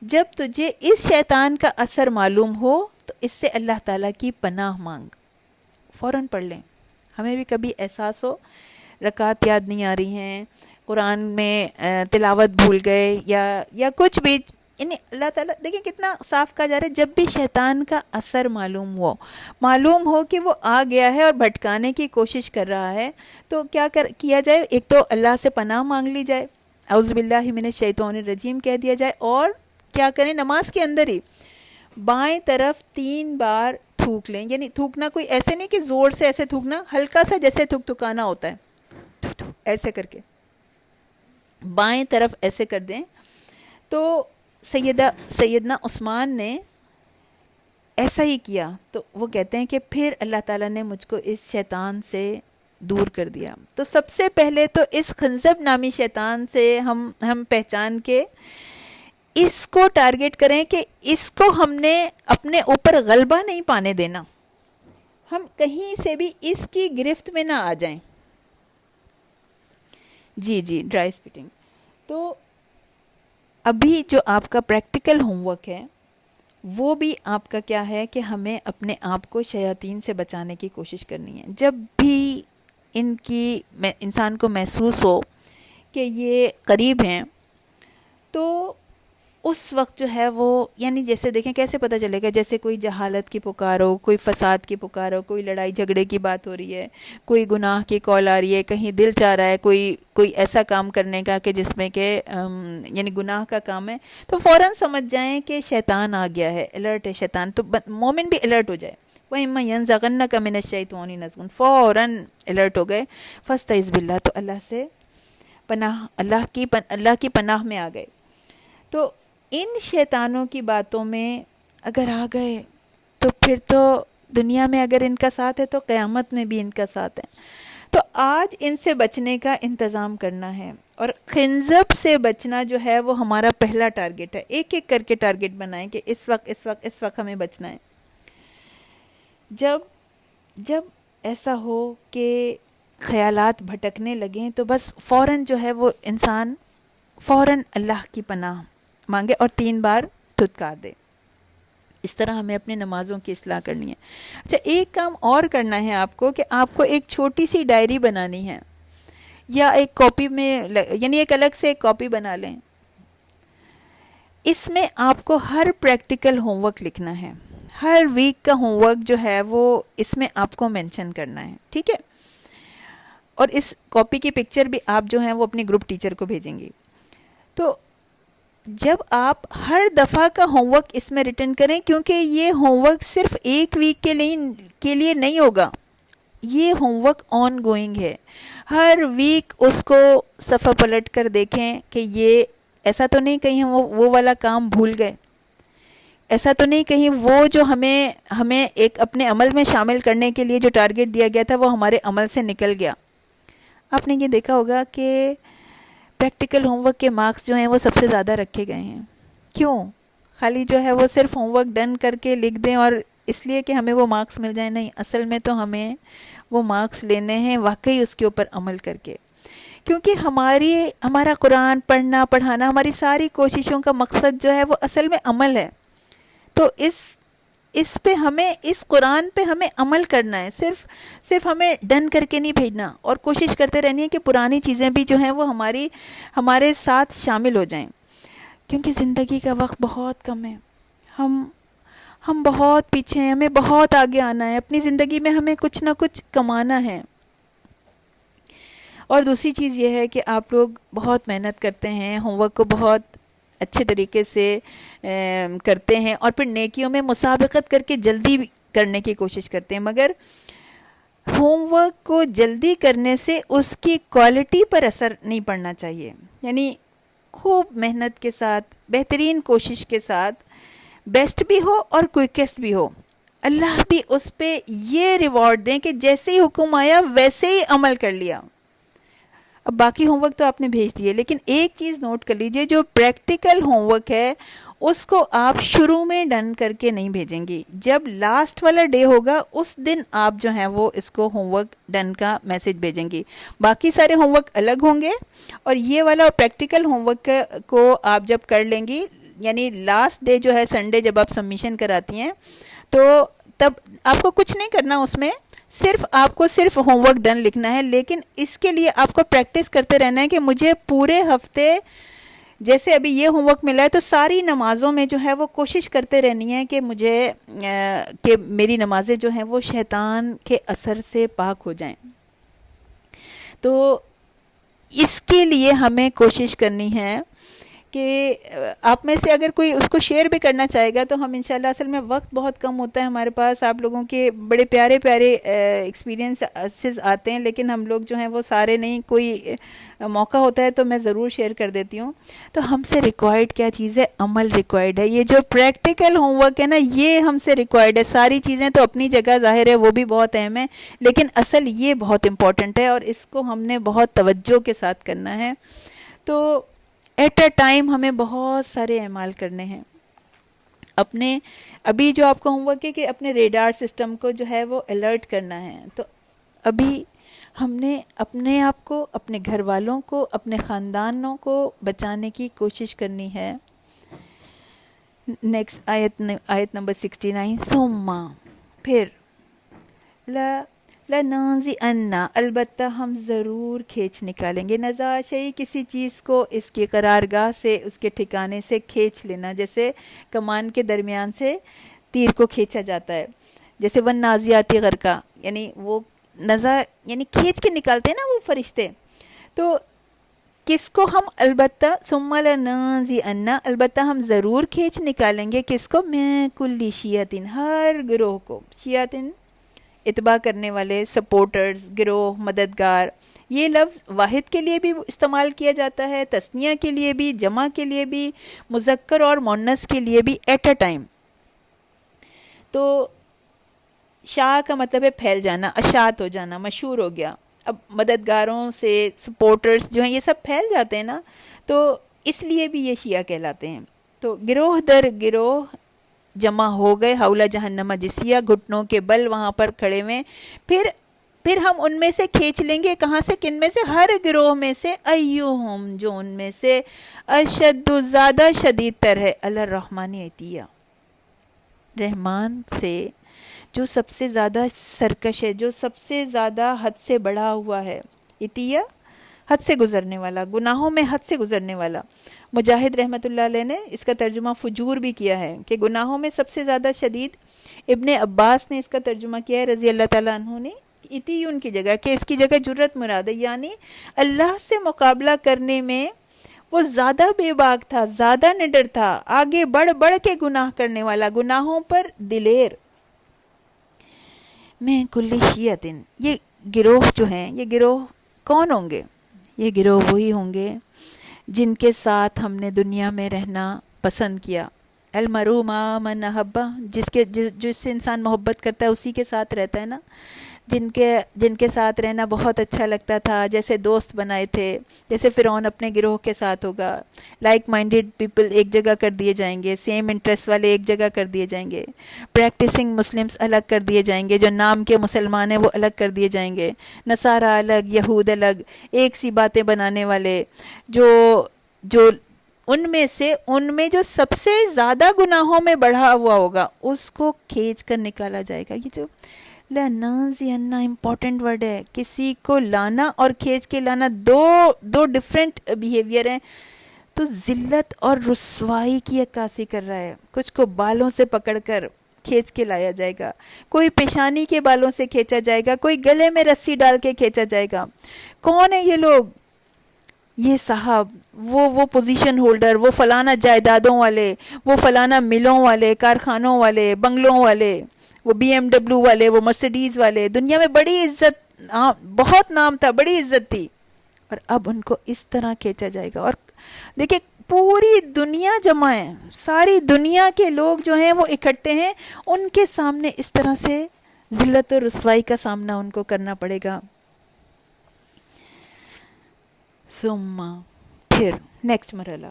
جب تجھے اس شیطان کا اثر معلوم ہو تو اس سے اللہ تعالیٰ کی پناہ مانگ. فوراً پڑھ لیں. ہمیں بھی کبھی احساس ہو رکعت یاد نہیں آ رہی ہیں، قرآن میں تلاوت بھول گئے یا کچھ بھی، یعنی اللہ تعالیٰ دیکھیں کتنا صاف کہا جا رہا ہے، جب بھی شیطان کا اثر معلوم ہو کہ وہ آ گیا ہے اور بھٹکانے کی کوشش کر رہا ہے، تو کیا کیا جائے؟ ایک تو اللہ سے پناہ مانگ لی جائے، اعوذ باللہ من الشیطان الرجیم کہہ دیا جائے، اور کیا کریں؟ نماز کے اندر ہی بائیں طرف 3 بار تھوک لیں. یعنی تھوکنا کوئی ایسے نہیں کہ زور سے ایسے تھوکنا، ہلکا سا جیسے تھکانا ہوتا ہے، ایسے کر کے بائیں طرف ایسے کر دیں. تو سیدنا عثمان نے ایسا ہی کیا، تو وہ کہتے ہیں کہ پھر اللہ تعالیٰ نے مجھ کو اس شیطان سے دور کر دیا. تو سب سے پہلے تو اس خنزب نامی شیطان سے ہم پہچان کے اس کو ٹارگٹ کریں کہ اس کو ہم نے اپنے اوپر غلبہ نہیں پانے دینا، ہم کہیں سے بھی اس کی گرفت میں نہ آ جائیں. جی ڈرائی اسپٹنگ. تو ابھی جو آپ کا پریکٹیکل ہوم ورک ہے، وہ بھی آپ کا کیا ہے کہ ہمیں اپنے آپ کو شیاطین سے بچانے کی کوشش کرنی ہے. جب بھی انسان کو محسوس ہو کہ یہ قریب ہیں، تو اس وقت جو ہے وہ، یعنی جیسے دیکھیں کیسے پتہ چلے گا، جیسے کوئی جہالت کی پکار ہو، کوئی فساد کی پکار ہو، کوئی لڑائی جھگڑے کی بات ہو رہی ہے، کوئی گناہ کی کال آ رہی ہے، کہیں دل چاہ رہا ہے کوئی ایسا کام کرنے کا کہ جس میں کہ یعنی گناہ کا کام ہے، تو فوراً سمجھ جائیں کہ شیطان آ گیا ہے، الرٹ ہے شیطان. تو مومن بھی الرٹ ہو جائے. وَإِمَّا يَنزَغَنَّكَ مِنَ الشَّيْطَانِ نَزْغٌ، فوراً الرٹ ہو گئے. فَاسْتَعِذْ بِاللَّہ، تو اللہ کی پناہ میں آ گئے. تو ان شیطانوں کی باتوں میں اگر آ گئے تو پھر تو دنیا میں اگر ان کا ساتھ ہے تو قیامت میں بھی ان کا ساتھ ہے. تو آج ان سے بچنے کا انتظام کرنا ہے، اور خنزب سے بچنا جو ہے وہ ہمارا پہلا ٹارگٹ ہے. ایک ایک کر کے ٹارگٹ بنائیں کہ اس وقت ہمیں بچنا ہے. جب ایسا ہو کہ خیالات بھٹکنے لگیں تو بس فوراً جو ہے وہ انسان فوراً اللہ کی پناہ مانگے اور 3 بار دھتکار دے. اس طرح ہمیں اپنے نمازوں کی اصلاح کرنی ہے. اچھا، ایک کام اور کرنا ہے آپ کو، کہ آپ کو ایک چھوٹی سی ڈائری بنانی ہے، یا ایک کاپی میں، یعنی ایک الگ سے ایک کاپی بنا لیں. اس میں آپ کو ہر پریکٹیکل ہوم ورک لکھنا ہے، ہر ویک کا ہوم ورک جو ہے وہ اس میں آپ کو مینشن کرنا ہے، ٹھیک ہے؟ اور اس کاپی کی پکچر بھی آپ جو ہیں وہ اپنی گروپ ٹیچر کو بھیجیں گی. تو جب آپ ہر دفعہ کا ہوم ورک اس میں ریٹرن کریں، کیونکہ یہ ہوم ورک صرف ایک ویک کے لیے نہیں ہوگا، یہ ہوم ورک آن گوئنگ ہے. ہر ویک اس کو صفحہ پلٹ کر دیکھیں کہ یہ ایسا تو نہیں کہیں وہ والا کام بھول گئے، ایسا تو نہیں کہیں وہ جو ہمیں ایک اپنے عمل میں شامل کرنے کے لیے جو ٹارگٹ دیا گیا تھا وہ ہمارے عمل سے نکل گیا. آپ نے یہ دیکھا ہوگا کہ پریکٹیکل ہوم ورک کے مارکس جو ہیں وہ سب سے زیادہ رکھے گئے ہیں. کیوں؟ خالی جو ہے وہ صرف ہوم ورک ڈن کر کے لکھ دیں اور اس لیے کہ ہمیں وہ مارکس مل جائیں. نہیں، اصل میں تو ہمیں وہ مارکس لینے ہیں واقعی اس کے اوپر عمل کر کے. کیونکہ ہمارا قرآن پڑھنا پڑھانا، ہماری ساری کوششوں کا مقصد جو ہے وہ اصل میں عمل ہے. تو اس پہ ہمیں، اس قرآن پہ ہمیں عمل کرنا ہے. صرف ہمیں ڈن کر کے نہیں بھیجنا، اور کوشش کرتے رہنی ہے کہ پرانی چیزیں بھی جو ہیں وہ ہمارے ساتھ شامل ہو جائیں. کیونکہ زندگی کا وقت بہت کم ہے. ہم بہت پیچھے ہیں، ہمیں بہت آگے آنا ہے. اپنی زندگی میں ہمیں کچھ نہ کچھ کمانا ہے. اور دوسری چیز یہ ہے کہ آپ لوگ بہت محنت کرتے ہیں، ہوم ورک کو بہت اچھے طریقے سے کرتے ہیں، اور پھر نیکیوں میں مسابقت کر کے جلدی کرنے کی کوشش کرتے ہیں. مگر ہوم ورک کو جلدی کرنے سے اس کی کوالٹی پر اثر نہیں پڑنا چاہیے. یعنی خوب محنت کے ساتھ، بہترین کوشش کے ساتھ، بیسٹ بھی ہو اور کوئکسٹ بھی ہو. اللہ بھی اس پہ یہ ریوارڈ دیں کہ جیسے ہی حکم آیا ویسے ہی عمل کر لیا. اب باقی ہوم ورک تو آپ نے بھیج دیے، لیکن ایک چیز نوٹ کر لیجئے، جو پریکٹیکل ہوم ورک ہے اس کو آپ شروع میں ڈن کر کے نہیں بھیجیں گی. جب لاسٹ والا ڈے ہوگا اس دن آپ جو ہیں وہ اس کو ہوم ورک ڈن کا میسج بھیجیں گی. باقی سارے ہوم ورک الگ ہوں گے، اور یہ والا پریکٹیکل ہوم ورک کو آپ جب کر لیں گی، یعنی لاسٹ ڈے جو ہے سنڈے جب آپ سبمیشن کراتی ہیں، تو تب آپ کو کچھ نہیں کرنا اس میں، آپ کو صرف ہوم ورک ڈن لکھنا ہے. لیکن اس کے لیے آپ کو پریکٹس کرتے رہنا ہے کہ مجھے پورے ہفتے، جیسے ابھی یہ ہوم ورک ملا ہے تو ساری نمازوں میں جو ہے وہ کوشش کرتے رہنی ہے کہ کہ میری نمازیں جو ہیں وہ شیطان کے اثر سے پاک ہو جائیں. تو اس کے لیے ہمیں کوشش کرنی ہے کہ آپ میں سے اگر کوئی اس کو شیئر بھی کرنا چاہے گا تو ہم انشاءاللہ، اصل میں وقت بہت کم ہوتا ہے ہمارے پاس. آپ لوگوں کے بڑے پیارے ایکسپیرینسز آتے ہیں، لیکن ہم لوگ جو ہیں وہ سارے نہیں، کوئی موقع ہوتا ہے تو میں ضرور شیئر کر دیتی ہوں. تو ہم سے ریکوائرڈ کیا چیز ہے؟ عمل ریکوائرڈ ہے. یہ جو پریکٹیکل ہوم ورک ہے نا، یہ ہم سے ریکوائرڈ ہے. ساری چیزیں تو اپنی جگہ ظاہر ہے وہ بھی بہت اہم ہے، لیکن اصل یہ بہت امپورٹنٹ ہے، اور اس کو ہم نے بہت توجہ کے ساتھ کرنا ہے. تو ایٹ اے ٹائم ہمیں بہت سارے اعمال کرنے ہیں. ابھی جو آپ کو ہوم ورک ہے کہ اپنے ریڈار سسٹم کو جو ہے وہ الرٹ کرنا ہے. تو ابھی ہم نے اپنے آپ کو، اپنے گھر والوں کو، اپنے خاندانوں کو بچانے کی کوشش کرنی ہے. نیکسٹ آیت نمبر 69. ثم، پھر، لَنَنزِعَنَّ، البتہ ہم ضرور کھینچ نکالیں گے. نزاع شیء، کسی چیز کو اس کے قرارگاہ سے، اس کے ٹھکانے سے کھینچ لینا، جیسے کمان کے درمیان سے تیر کو کھینچا جاتا ہے. جیسے وَالنَّازِعَاتِ غَرْقًا، یعنی وہ نزاع یعنی کھینچ کے نکالتے ہیں نا وہ فرشتے. تو کس کو ہم البتہ، ثم لَنَنزِعَنَّ، البتہ ہم ضرور کھینچ نکالیں گے. کس کو؟ مِن کُلِّ شِیَّةٍ، ہر گروہ کو. شیعتن اتباع کرنے والے، سپورٹرز، گروہ، مددگار. یہ لفظ واحد کے لیے بھی استعمال کیا جاتا ہے، تثنیہ کے لیے بھی، جمع کے لیے بھی، مذکر اور مؤنث کے لیے بھی، ایٹ اے ٹائم. تو شاع کا مطلب ہے پھیل جانا، اشاعت ہو جانا، مشہور ہو گیا. اب مددگاروں سے، سپورٹرز جو ہیں یہ سب پھیل جاتے ہیں نا، تو اس لیے بھی یہ شیعہ کہلاتے ہیں. تو گروہ در گروہ جمع ہو گئے، حول جہنم جسیہ، گھٹنوں کے بل وہاں پر کھڑے ہوئے. پھر ہم ان میں سے کھینچ لیں گے. کہاں سے؟ کن میں سے؟ ہر گروہ میں سے. ایہم، جو ان میں سے اشد، زیادہ شدید تر ہے، الرحمن عتیہ، رحمان سے جو سب سے زیادہ سرکش ہے، جو سب سے زیادہ حد سے بڑھا ہوا ہے. عتیہ حد سے گزرنے والا، گناہوں میں حد سے گزرنے والا. مجاہد رحمۃ اللہ علیہ نے اس کا ترجمہ فجور بھی کیا ہے کہ گناہوں میں سب سے زیادہ شدید. ابن عباس نے اس کا ترجمہ کیا ہے رضی اللہ تعالیٰ عنہ نے، عتیون کی جگہ، کہ اس کی جگہ جرت مراد ہے، یعنی اللہ سے مقابلہ کرنے میں وہ زیادہ بے باک تھا، زیادہ نڈر تھا، آگے بڑھ بڑھ کے گناہ کرنے والا، گناہوں پر دلیر. میں کل شیعتن، یہ گروہ جو ہیں، یہ گروہ کون ہوں گے؟ یہ گروہ وہی ہوں گے جن کے ساتھ ہم نے دنیا میں رہنا پسند کیا. المرء مع من احب، جس سے انسان محبت کرتا ہے اسی کے ساتھ رہتا ہے نا. جن کے ساتھ رہنا بہت اچھا لگتا تھا، جیسے دوست بنائے تھے، جیسے فرعون اپنے گروہ کے ساتھ ہوگا. لائک مائنڈیڈ پیپل ایک جگہ کر دیے جائیں گے، سیم انٹرسٹ والے ایک جگہ کر دیے جائیں گے. پریکٹسنگ مسلمس الگ کر دیے جائیں گے، جو نام کے مسلمان ہیں وہ الگ کر دیے جائیں گے. نصارہ الگ، یہود الگ، ایک سی باتیں بنانے والے. جو ان میں جو سب سے زیادہ گناہوں میں بڑھا ہوا ہوگا اس کو کھینچ کر نکالا جائے گا. یہ جو لنازعنا امپورٹنٹ ورڈ ہے. کسی کو لانا اور کھینچ کے لانا دو ڈفرینٹ بیہیویئر ہیں. تو ذلت اور رسوائی کی عکاسی کر رہا ہے. کچھ کو بالوں سے پکڑ کر کھینچ کے لایا جائے گا، کوئی پیشانی کے بالوں سے کھینچا جائے گا، کوئی گلے میں رسی ڈال کے کھینچا جائے گا. کون ہے یہ لوگ؟ یہ صاحب وہ پوزیشن ہولڈر، وہ فلانا جائیدادوں والے، وہ فلانا ملوں والے، کارخانوں والے، بنگلوں والے، وہ بی ایم ڈبلیو والے، وہ مرسیڈیز والے. دنیا میں بڑی عزت، بہت نام تھا، بڑی عزت تھی، اور اب ان کو اس طرح کھینچا جائے گا. اور دیکھیں پوری دنیا جمع ہے، ساری دنیا کے لوگ جو ہیں وہ اکٹھے ہیں، ان کے سامنے اس طرح سے ذلت اور رسوائی کا سامنا ان کو کرنا پڑے گا. ثم، پھر نیکسٹ مرحلہ،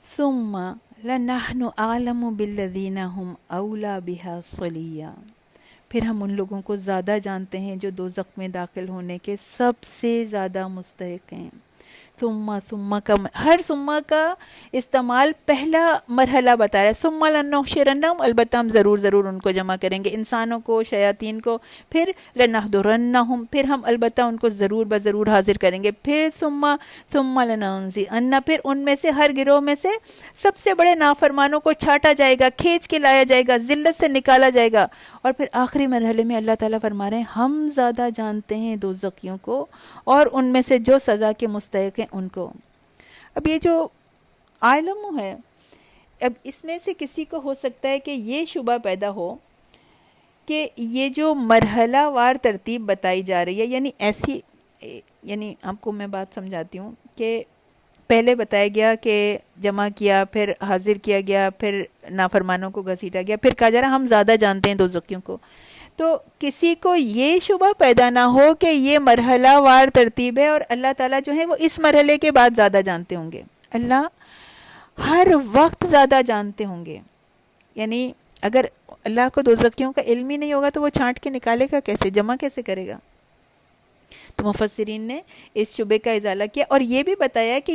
ثم لنحن اعلم بالذین هم اولی بها صلیا، پھر ہم ان لوگوں کو زیادہ جانتے ہیں جو دوزخ میں داخل ہونے کے سب سے زیادہ مستحق ہیں. ثم کا ہر ثم کا استعمال پہلا مرحلہ بتا رہا ہے. ثم لنحشرنہم، البتہ ہم ضرور ان کو جمع کریں گے، انسانوں کو، شیاطین کو. پھر لنحضرنہم، پھر ہم البتہ ان کو ضرور حاضر کریں گے. پھر ثم لننزعن، پھر ان میں سے ہر گروہ میں سے سب سے بڑے نافرمانوں کو چھانٹا جائے گا، کھینچ کے لایا جائے گا، ذلت سے نکالا جائے گا. اور پھر آخری مرحلے میں اللہ تعالیٰ فرما رہے ہیں ہم زیادہ جانتے ہیں دوزخیوں کو اور ان میں سے جو سزا کے مستحق ہیں ان کو. اب یہ جو عالم ہے، اب اس میں سے کسی کو ہو سکتا ہے کہ یہ شبہ پیدا ہو کہ یہ جو مرحلہ وار ترتیب بتائی جا رہی ہے، یعنی ایسی، یعنی آپ کو میں بات سمجھاتی ہوں کہ پہلے بتایا گیا کہ جمع کیا، پھر حاضر کیا گیا، پھر نافرمانوں کو گھسیٹا گیا، پھر کہا جا رہا ہم زیادہ جانتے ہیں دوزخیوں کو. تو کسی کو یہ شبہ پیدا نہ ہو کہ یہ مرحلہ وار ترتیب ہے اور اللہ تعالیٰ جو ہے وہ اس مرحلے کے بعد زیادہ جانتے ہوں گے. اللہ ہر وقت زیادہ جانتے ہوں گے. یعنی اگر اللہ کو دوزخیوں کا علم ہی نہیں ہوگا تو وہ چھانٹ کے نکالے گا کیسے، جمع کیسے کرے گا؟ تو مفسرین نے اس شبے کا ازالہ کیا اور یہ بھی بتایا کہ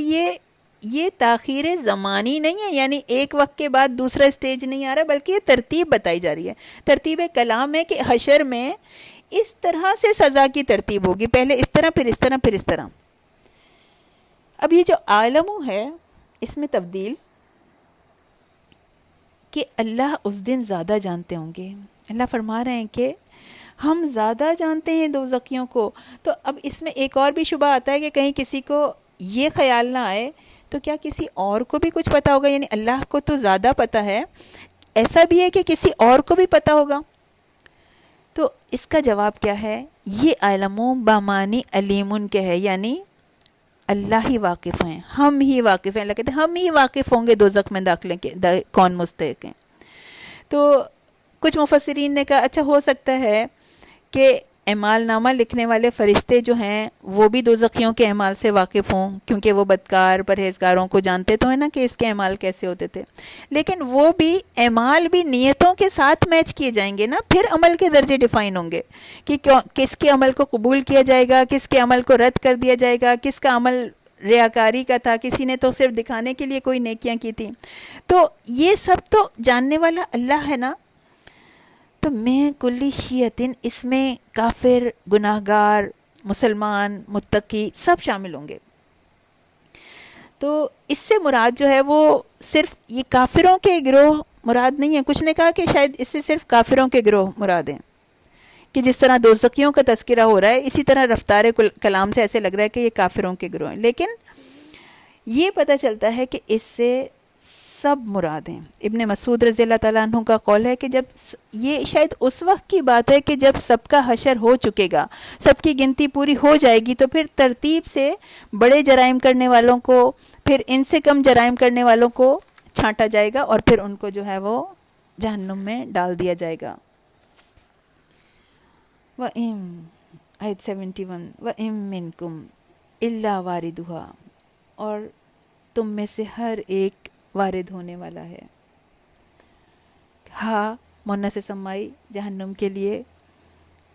یہ تاخیر زمانی نہیں ہے، یعنی ایک وقت کے بعد دوسرا اسٹیج نہیں آ رہا، بلکہ یہ ترتیب بتائی جا رہی ہے. ترتیب کلام ہے کہ حشر میں اس طرح سے سزا کی ترتیب ہوگی، پہلے اس طرح، پھر اس طرح، پھر اس طرح. اب یہ جو عالم ہے اس میں تبدیل کہ اللہ اس دن زیادہ جانتے ہوں گے. اللہ فرما رہے ہیں کہ ہم زیادہ جانتے ہیں دوزخیوں کو. تو اب اس میں ایک اور بھی شبہ آتا ہے کہ کہیں کسی کو یہ خیال نہ آئے تو کیا کسی اور کو بھی کچھ پتا ہوگا، یعنی اللہ کو تو زیادہ پتا ہے، ایسا بھی ہے کہ کسی اور کو بھی پتا ہوگا. تو اس کا جواب کیا ہے؟ یہ علم بامانی علیمن کے ہے، یعنی اللہ ہی واقف ہیں، ہم ہی واقف ہیں. اللہ کہتے ہیں ہم ہی واقف ہوں گے دوزخ میں داخلے کے کون مستحق ہیں. تو کچھ مفسرین نے کہا اچھا ہو سکتا ہے کہ اعمال نامہ لکھنے والے فرشتے جو ہیں وہ بھی دوزخیوں کے اعمال سے واقف ہوں، کیونکہ وہ بدکار پرہیزگاروں کو جانتے تو ہیں نا کہ اس کے اعمال کیسے ہوتے تھے. لیکن وہ بھی اعمال بھی نیتوں کے ساتھ میچ کیے جائیں گے نا، پھر عمل کے درجے ڈیفائن ہوں گے کہ کس کے عمل کو قبول کیا جائے گا، کس کے عمل کو رد کر دیا جائے گا، کس کا عمل ریاکاری کا تھا، کسی نے تو صرف دکھانے کے لیے کوئی نیکیاں کی تھیں. تو یہ سب تو جاننے والا اللہ ہے نا. تو میں کلی شیعتن، اس میں کافر، گناہگار، مسلمان، متقی سب شامل ہوں گے. تو اس سے مراد جو ہے وہ صرف یہ کافروں کے گروہ مراد نہیں ہے. کچھ نے کہا کہ شاید اس سے صرف کافروں کے گروہ مراد ہیں، کہ جس طرح دوزخیوں کا تذکرہ ہو رہا ہے اسی طرح رفتار کلام سے ایسے لگ رہا ہے کہ یہ کافروں کے گروہ ہیں. لیکن یہ پتہ چلتا ہے کہ اس سے سب مراد ہیں. ابن مسعود رضی اللہ تعالیٰ عنہ کا قول ہے کہ جب یہ شاید اس وقت کی بات ہے کہ جب سب کا حشر ہو چکے گا، سب کی گنتی پوری ہو جائے گی، تو پھر ترتیب سے بڑے جرائم کرنے والوں کو، پھر ان سے کم جرائم کرنے والوں کو چھانٹا جائے گا اور پھر ان کو جو ہے وہ جہنم میں ڈال دیا جائے گا۔ آیت 71 وَإِن مِّنکُمْ إِلَّا وَارِدُهَا، اور تم میں سے ہر ایک وارد ہونے والا ہے۔ ہاں مونس سمائی جہنم کے لیے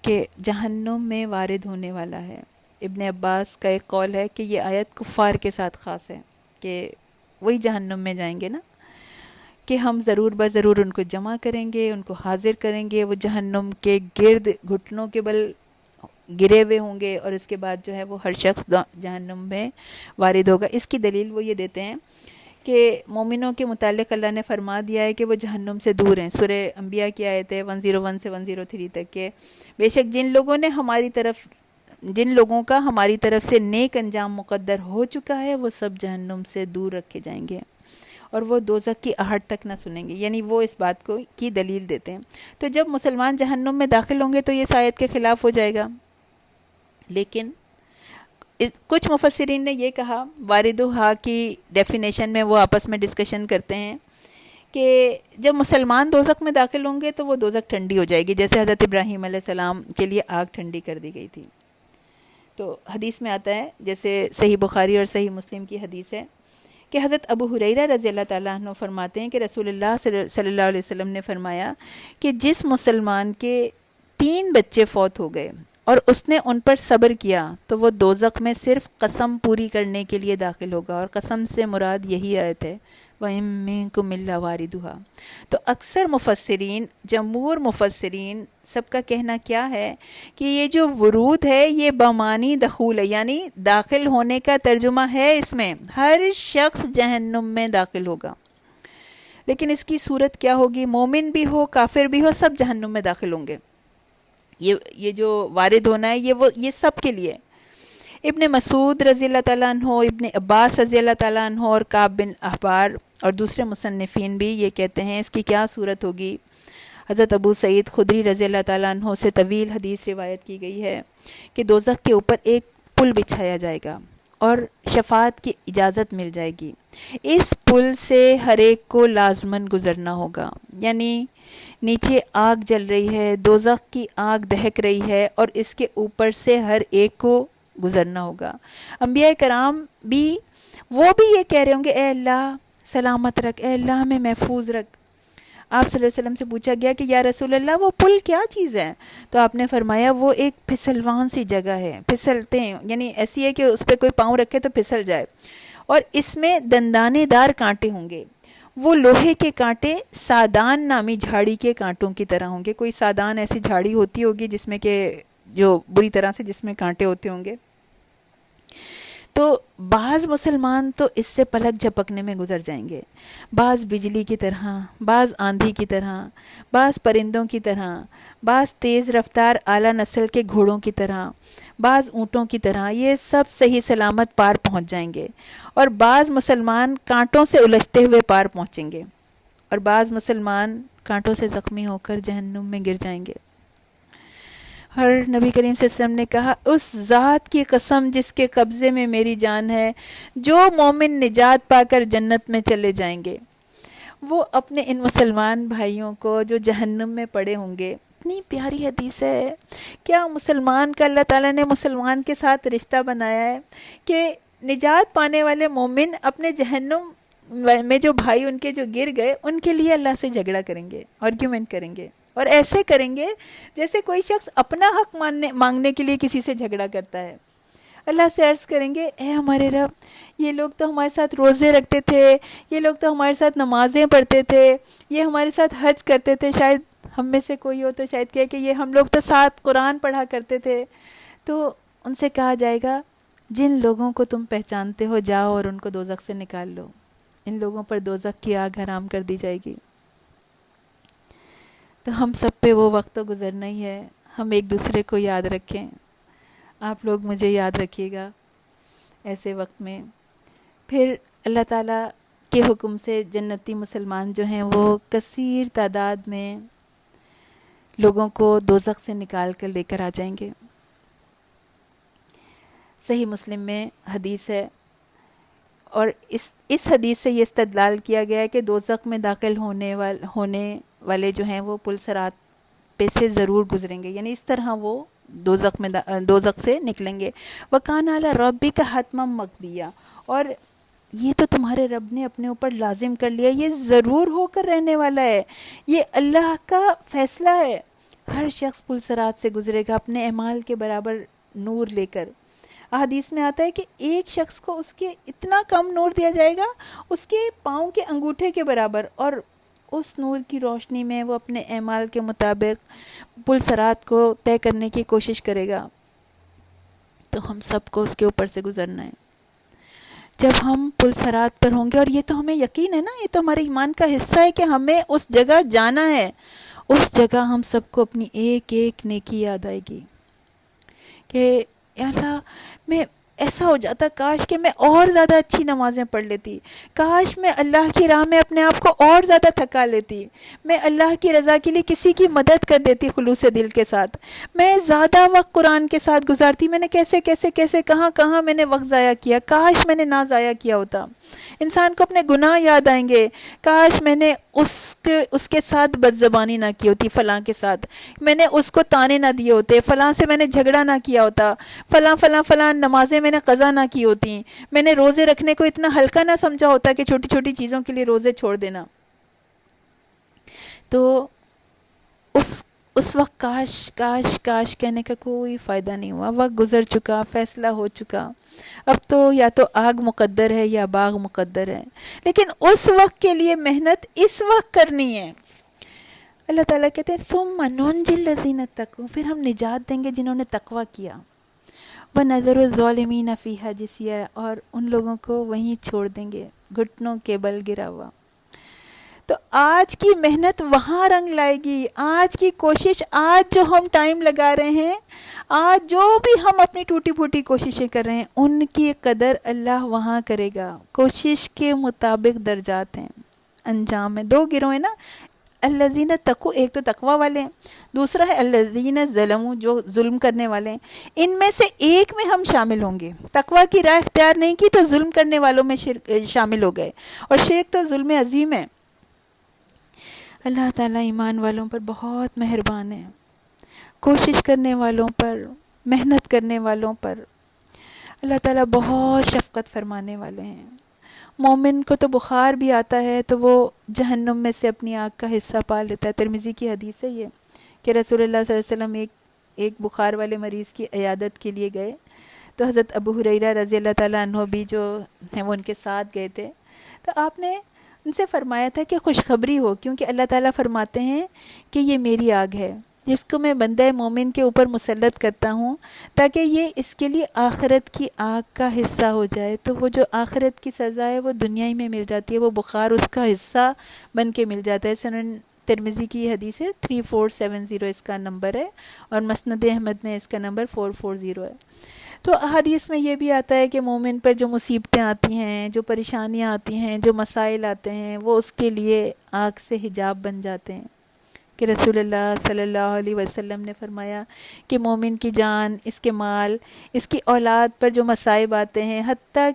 کہ جہنم میں وارد ہونے والا ہے۔ ابن عباس کا ایک قول ہے کہ یہ آیت کفار کے ساتھ خاص ہے، کہ وہی جہنم میں جائیں گے نا، کہ ہم ضرور بضرور ان کو جمع کریں گے، ان کو حاضر کریں گے، وہ جہنم کے گرد گھٹنوں کے بل گرے ہوئے ہوں گے، اور اس کے بعد جو ہے وہ ہر شخص جہنم میں وارد ہوگا۔ اس کی دلیل وہ یہ دیتے ہیں کہ مومنوں کے متعلق اللہ نے فرما دیا ہے کہ وہ جہنم سے دور ہیں۔ سورہ انبیاء کی آیت ہے 101 سے 103 تک، کہ بے شک جن لوگوں کا ہماری طرف سے نیک انجام مقدر ہو چکا ہے، وہ سب جہنم سے دور رکھے جائیں گے اور وہ دوزخ کی آہٹ تک نہ سنیں گے، یعنی وہ اس بات کو کی دلیل دیتے ہیں۔ تو جب مسلمان جہنم میں داخل ہوں گے تو یہ اس آیت کے خلاف ہو جائے گا، لیکن کچھ مفسرین نے یہ کہا، واردھا کی ڈیفینیشن میں وہ آپس میں ڈسکشن کرتے ہیں کہ جب مسلمان دوزخ میں داخل ہوں گے تو وہ دوزخ ٹھنڈی ہو جائے گی، جیسے حضرت ابراہیم علیہ السلام کے لیے آگ ٹھنڈی کر دی گئی تھی۔ تو حدیث میں آتا ہے، جیسے صحیح بخاری اور صحیح مسلم کی حدیث ہے، کہ حضرت ابو ہریرہ رضی اللہ تعالیٰ عنہ فرماتے ہیں کہ رسول اللہ صلی اللہ علیہ وسلم نے فرمایا کہ جس مسلمان کے 3 بچے فوت ہو گئے اور اس نے ان پر صبر کیا تو وہ دوزخ میں صرف قسم پوری کرنے کے لیے داخل ہوگا، اور قسم سے مراد یہی آیت ہے وَإِن مِّنكُمْ إِلَّا وَارِدُهَا۔ تو اکثر مفسرین، جمہور مفسرین سب کا کہنا کیا ہے کہ یہ جو ورود ہے یہ بمانی دخول ہے، یعنی داخل ہونے کا ترجمہ ہے، اس میں ہر شخص جہنم میں داخل ہوگا۔ لیکن اس کی صورت کیا ہوگی؟ مومن بھی ہو، کافر بھی ہو، سب جہنم میں داخل ہوں گے۔ یہ جو وارد ہونا ہے یہ سب کے لیے۔ ابن مسعود رضی اللہ تعالیٰ عنہ، ابن عباس رضی اللہ تعالیٰ عنہ اور کعب بن احبار اور دوسرے مصنفین بھی یہ کہتے ہیں اس کی کیا صورت ہوگی۔ حضرت ابو سعید خدری رضی اللہ تعالیٰ عنہ سے طویل حدیث روایت کی گئی ہے کہ دوزخ کے اوپر ایک پل بچھایا جائے گا اور شفاعت کی اجازت مل جائے گی۔ اس پل سے ہر ایک کو لازماً گزرنا ہوگا، یعنی نیچے آگ جل رہی ہے، دوزخ کی آگ دہک رہی ہے اور اس کے اوپر سے ہر ایک کو گزرنا ہوگا۔ انبیاء کرام بھی یہ کہہ رہے ہوں گے، اے اللہ سلامت رکھ، اے اللہ ہمیں محفوظ رکھ۔ آپ صلی اللہ علیہ وسلم سے پوچھا گیا کہ یا رسول اللہ وہ پل کیا چیز ہے؟ تو آپ نے فرمایا وہ ایک پھسلوان سی جگہ ہے، پھسلتے ہیں، یعنی ایسی ہے کہ اس پہ کوئی پاؤں رکھے تو پھسل جائے، اور اس میں دندانے دار کانٹے ہوں گے۔ وہ لوہے کے کانٹے سادان نامی جھاڑی کے کانٹوں کی طرح ہوں گے۔ کوئی سادان ایسی جھاڑی ہوتی ہوگی جس میں کہ جو بری طرح سے جس میں کانٹے ہوتے ہوں گے۔ تو بعض مسلمان تو اس سے پلک جھپکنے میں گزر جائیں گے، بعض بجلی کی طرح، بعض آندھی کی طرح، بعض پرندوں کی طرح، بعض تیز رفتار اعلیٰ نسل کے گھوڑوں کی طرح، بعض اونٹوں کی طرح، یہ سب صحیح سلامت پار پہنچ جائیں گے، اور بعض مسلمان کانٹوں سے الجھتے ہوئے پار پہنچیں گے، اور بعض مسلمان کانٹوں سے زخمی ہو کر جہنم میں گر جائیں گے۔ اور نبی کریم صلی اللہ علیہ وسلم نے کہا، اس ذات کی قسم جس کے قبضے میں میری جان ہے، جو مومن نجات پا کر جنت میں چلے جائیں گے وہ اپنے ان مسلمان بھائیوں کو جو جہنم میں پڑے ہوں گے۔ اتنی پیاری حدیث ہے، کیا مسلمان کا اللہ تعالیٰ نے مسلمان کے ساتھ رشتہ بنایا ہے کہ نجات پانے والے مومن اپنے جہنم میں جو بھائی ان کے جو گر گئے ان کے لیے اللہ سے جھگڑا کریں گے، آرگیومنٹ کریں گے، اور ایسے کریں گے جیسے کوئی شخص اپنا حق مانگنے کے لیے کسی سے جھگڑا کرتا ہے۔ اللہ سے عرض کریں گے، اے ہمارے رب، یہ لوگ تو ہمارے ساتھ روزے رکھتے تھے، یہ لوگ تو ہمارے ساتھ نمازیں پڑھتے تھے، یہ ہمارے ساتھ حج کرتے تھے، شاید ہم میں سے کوئی ہو تو شاید کہے کہ یہ ہم لوگ تو ساتھ قرآن پڑھا کرتے تھے۔ تو ان سے کہا جائے گا، جن لوگوں کو تم پہچانتے ہو جاؤ اور ان کو دوزخ سے نکال لو، ان لوگوں پر دوزخ کی آگ حرام کر دی جائے گی۔ تو ہم سب پہ وہ وقت تو گزرنا ہی ہے، ہم ایک دوسرے کو یاد رکھیں۔ آپ لوگ مجھے یاد رکھیے گا ایسے وقت میں۔ پھر اللہ تعالیٰ کے حکم سے جنتی مسلمان جو ہیں وہ کثیر تعداد میں لوگوں کو دوزخ سے نکال کر لے کر آ جائیں گے۔ صحیح مسلم میں حدیث ہے، اور اس حدیث سے یہ استدلال کیا گیا ہے کہ دوزخ میں داخل ہونے والے جو ہیں وہ پل صراط پہ سے ضرور گزریں گے، یعنی اس طرح وہ دوزخ سے نکلیں گے۔ وَكَانَ عَلَى رَبِّكَ حَتْمًا مَقْضِيًّا، اور یہ تو تمہارے رب نے اپنے اوپر لازم کر لیا، یہ ضرور ہو کر رہنے والا ہے، یہ اللہ کا فیصلہ ہے۔ ہر شخص پل صراط سے گزرے گا اپنے اعمال کے برابر نور لے کر۔ احادیث میں آتا ہے کہ ایک شخص کو اس کے اتنا کم نور دیا جائے گا، اس کے پاؤں کے انگوٹھے کے برابر، اور اس نور کی روشنی میں وہ اپنے اعمال کے مطابق پل صراط کو طے کرنے کی کوشش کرے گا۔ تو ہم سب کو اس کے اوپر سے گزرنا ہے۔ جب ہم پل صراط پر ہوں گے، اور یہ تو ہمیں یقین ہے نا، یہ تو ہمارے ایمان کا حصہ ہے کہ ہمیں اس جگہ جانا ہے، اس جگہ ہم سب کو اپنی ایک ایک نیکی یاد آئے گی کہ یا اللہ، میں ایسا ہو جاتا کاش کہ میں اور زیادہ اچھی نمازیں پڑھ لیتی، کاش میں اللہ کی راہ میں اپنے آپ کو اور زیادہ تھکا لیتی، میں اللہ کی رضا کے لیے کسی کی مدد کر دیتی خلوص دل کے ساتھ، میں زیادہ وقت قرآن کے ساتھ گزارتی، میں نے کیسے کہاں میں نے وقت ضائع کیا، کاش میں نے نہ ضائع کیا ہوتا۔ انسان کو اپنے گناہ یاد آئیں گے، کاش میں نے اس کے ساتھ بد زبانی نہ کی ہوتی، فلاں کے ساتھ میں نے اس کو تانے نہ دیے ہوتے، فلاں سے میں نے جھگڑا نہ کیا ہوتا، فلاں نمازیں میں نے قضا نہ کی ہوتی، میں نے روزے رکھنے کو اتنا ہلکا نہ سمجھا ہوتا کہ چھوٹی چھوٹی چیزوں کے لیے روزے چھوڑ دینا۔ تو اس وقت کاش کہنے کا کوئی فائدہ نہیں ہوا، وقت گزر چکا، فیصلہ ہو چکا، اب تو یا تو آگ مقدر ہے یا باغ مقدر ہے، لیکن اس وقت کے لیے محنت اس وقت کرنی ہے۔ اللہ تعالیٰ کہتے ہیں ثم ننجی الذین اتقوا، پھر ہم نجات دیں گے جنہوں نے تقوی کیا، وَنَذَرُ الظَّالِمِينَ فِيهَا جِثِيًّا، اور ان لوگوں کو وہیں چھوڑ دیں گے گھٹنوں کے بل گرا ہوا۔ تو آج کی محنت وہاں رنگ لائے گی، آج کی کوشش، آج جو ہم ٹائم لگا رہے ہیں، آج جو بھی ہم اپنی ٹوٹی پھوٹی کوششیں کر رہے ہیں، ان کی قدر اللہ وہاں کرے گا۔ کوشش کے مطابق درجات ہیں، انجام ہے۔ دو گروہ ہیں نا، الذین تقوا، ایک تو تقوی والے ہیں، دوسرا ہے الذین ظلموا، جو ظلم کرنے والے ہیں۔ ان میں سے ایک میں ہم شامل ہوں گے۔ تقوی کی راہ اختیار نہیں کی تو ظلم کرنے والوں میں شامل ہو گئے، اور شرک تو ظلم عظیم ہے۔ اللہ تعالیٰ ایمان والوں پر بہت مہربان ہے، کوشش کرنے والوں پر، محنت کرنے والوں پر اللہ تعالیٰ بہت شفقت فرمانے والے ہیں۔ مومن کو تو بخار بھی آتا ہے تو وہ جہنم میں سے اپنی آگ کا حصہ پا لیتا ہے۔ ترمذی کی حدیث ہے یہ کہ رسول اللہ صلی اللہ علیہ وسلم ایک بخار والے مریض کی عیادت کے لیے گئے، تو حضرت ابو ہریرہ رضی اللہ تعالیٰ عنہ بھی جو ہیں وہ ان کے ساتھ گئے تھے، تو آپ نے ان سے فرمایا تھا کہ خوشخبری ہو، کیونکہ اللہ تعالیٰ فرماتے ہیں کہ یہ میری آگ ہے جس کو میں بندہ مومن کے اوپر مسلط کرتا ہوں تاکہ یہ اس کے لیے آخرت کی آگ کا حصہ ہو جائے۔ تو وہ جو آخرت کی سزا ہے وہ دنیا ہی میں مل جاتی ہے، وہ بخار اس کا حصہ بن کے مل جاتا ہے۔ سنن ترمذی کی حدیث ہے، 3470 اس کا نمبر ہے، اور مسند احمد میں اس کا نمبر 440 ہے۔ تو حدیث میں یہ بھی آتا ہے کہ مومن پر جو مصیبتیں آتی ہیں، جو پریشانیاں آتی ہیں، جو مسائل آتے ہیں، وہ اس کے لیے آگ سے حجاب بن جاتے ہیں، کہ رسول اللہ صلی اللہ علیہ وسلم نے فرمایا کہ مومن کی جان، اس کے مال، اس کی اولاد پر جو مصائب آتے ہیں، حتیٰ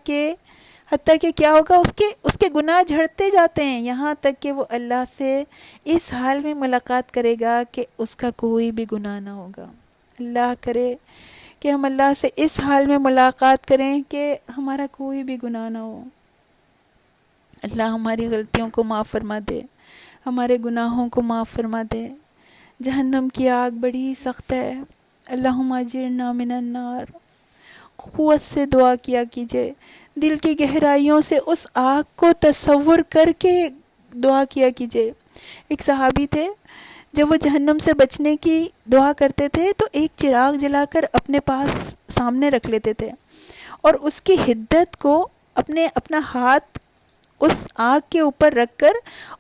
کہ کیا ہوگا، اس کے گناہ جھڑتے جاتے ہیں، یہاں تک کہ وہ اللہ سے اس حال میں ملاقات کرے گا کہ اس کا کوئی بھی گناہ نہ ہوگا۔ اللہ کرے کہ ہم اللہ سے اس حال میں ملاقات کریں کہ ہمارا کوئی بھی گناہ نہ ہو۔ اللہ ہماری غلطیوں کو معاف فرما دے، ہمارے گناہوں کو معاف فرما دے۔ جہنم کی آگ بڑی سخت ہے، اللہم اجرنا من النار۔ قوت سے دعا کیا کیجئے، دل کی گہرائیوں سے اس آگ کو تصور کر کے دعا کیا کیجئے۔ ایک صحابی تھے، جب وہ جہنم سے بچنے کی دعا کرتے تھے تو ایک چراغ جلا کر اپنے پاس سامنے رکھ لیتے تھے، اور اس کی حدت کو اپنا ہاتھ اس آگ کے اوپر رکھ کر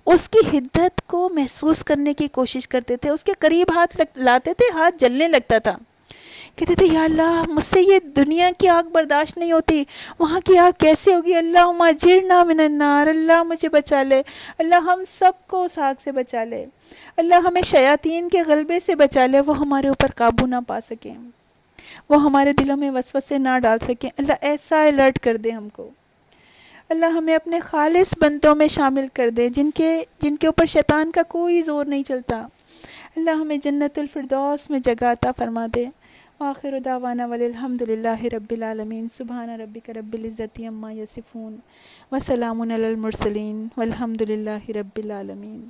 اس کی حدت کو محسوس کرنے کی کوشش کرتے تھے۔ اس کے قریب ہاتھ لاتے تھے، ہاتھ جلنے لگتا تھا، کہتے تھے یا اللہ مجھ سے یہ دنیا کی آگ برداشت نہیں ہوتی، وہاں کی آگ کیسے ہوگی، اللہم اجرنا من النار، اللہ مجھے بچا لے، اللہ ہم سب کو اس آگ سے بچا لے، اللہ ہمیں شیاطین کے غلبے سے بچا لے، وہ ہمارے اوپر قابو نہ پا سکیں، وہ ہمارے دلوں میں وسوسے نہ ڈال سکیں، اللہ ایسا الرٹ کر دے ہم کو۔ اللہ ہمیں اپنے خالص بندوں میں شامل کر دے، جن کے اوپر شیطان کا کوئی زور نہیں چلتا۔ اللہ ہمیں جنت الفردوس میں جگہ عطا فرما دے۔ وآخر دعوانا والحمد للہ رب العالمین۔ سبحان ربک رب العزت عما یصفون وسلام علی المرسلین والحمد للہ رب العالمین۔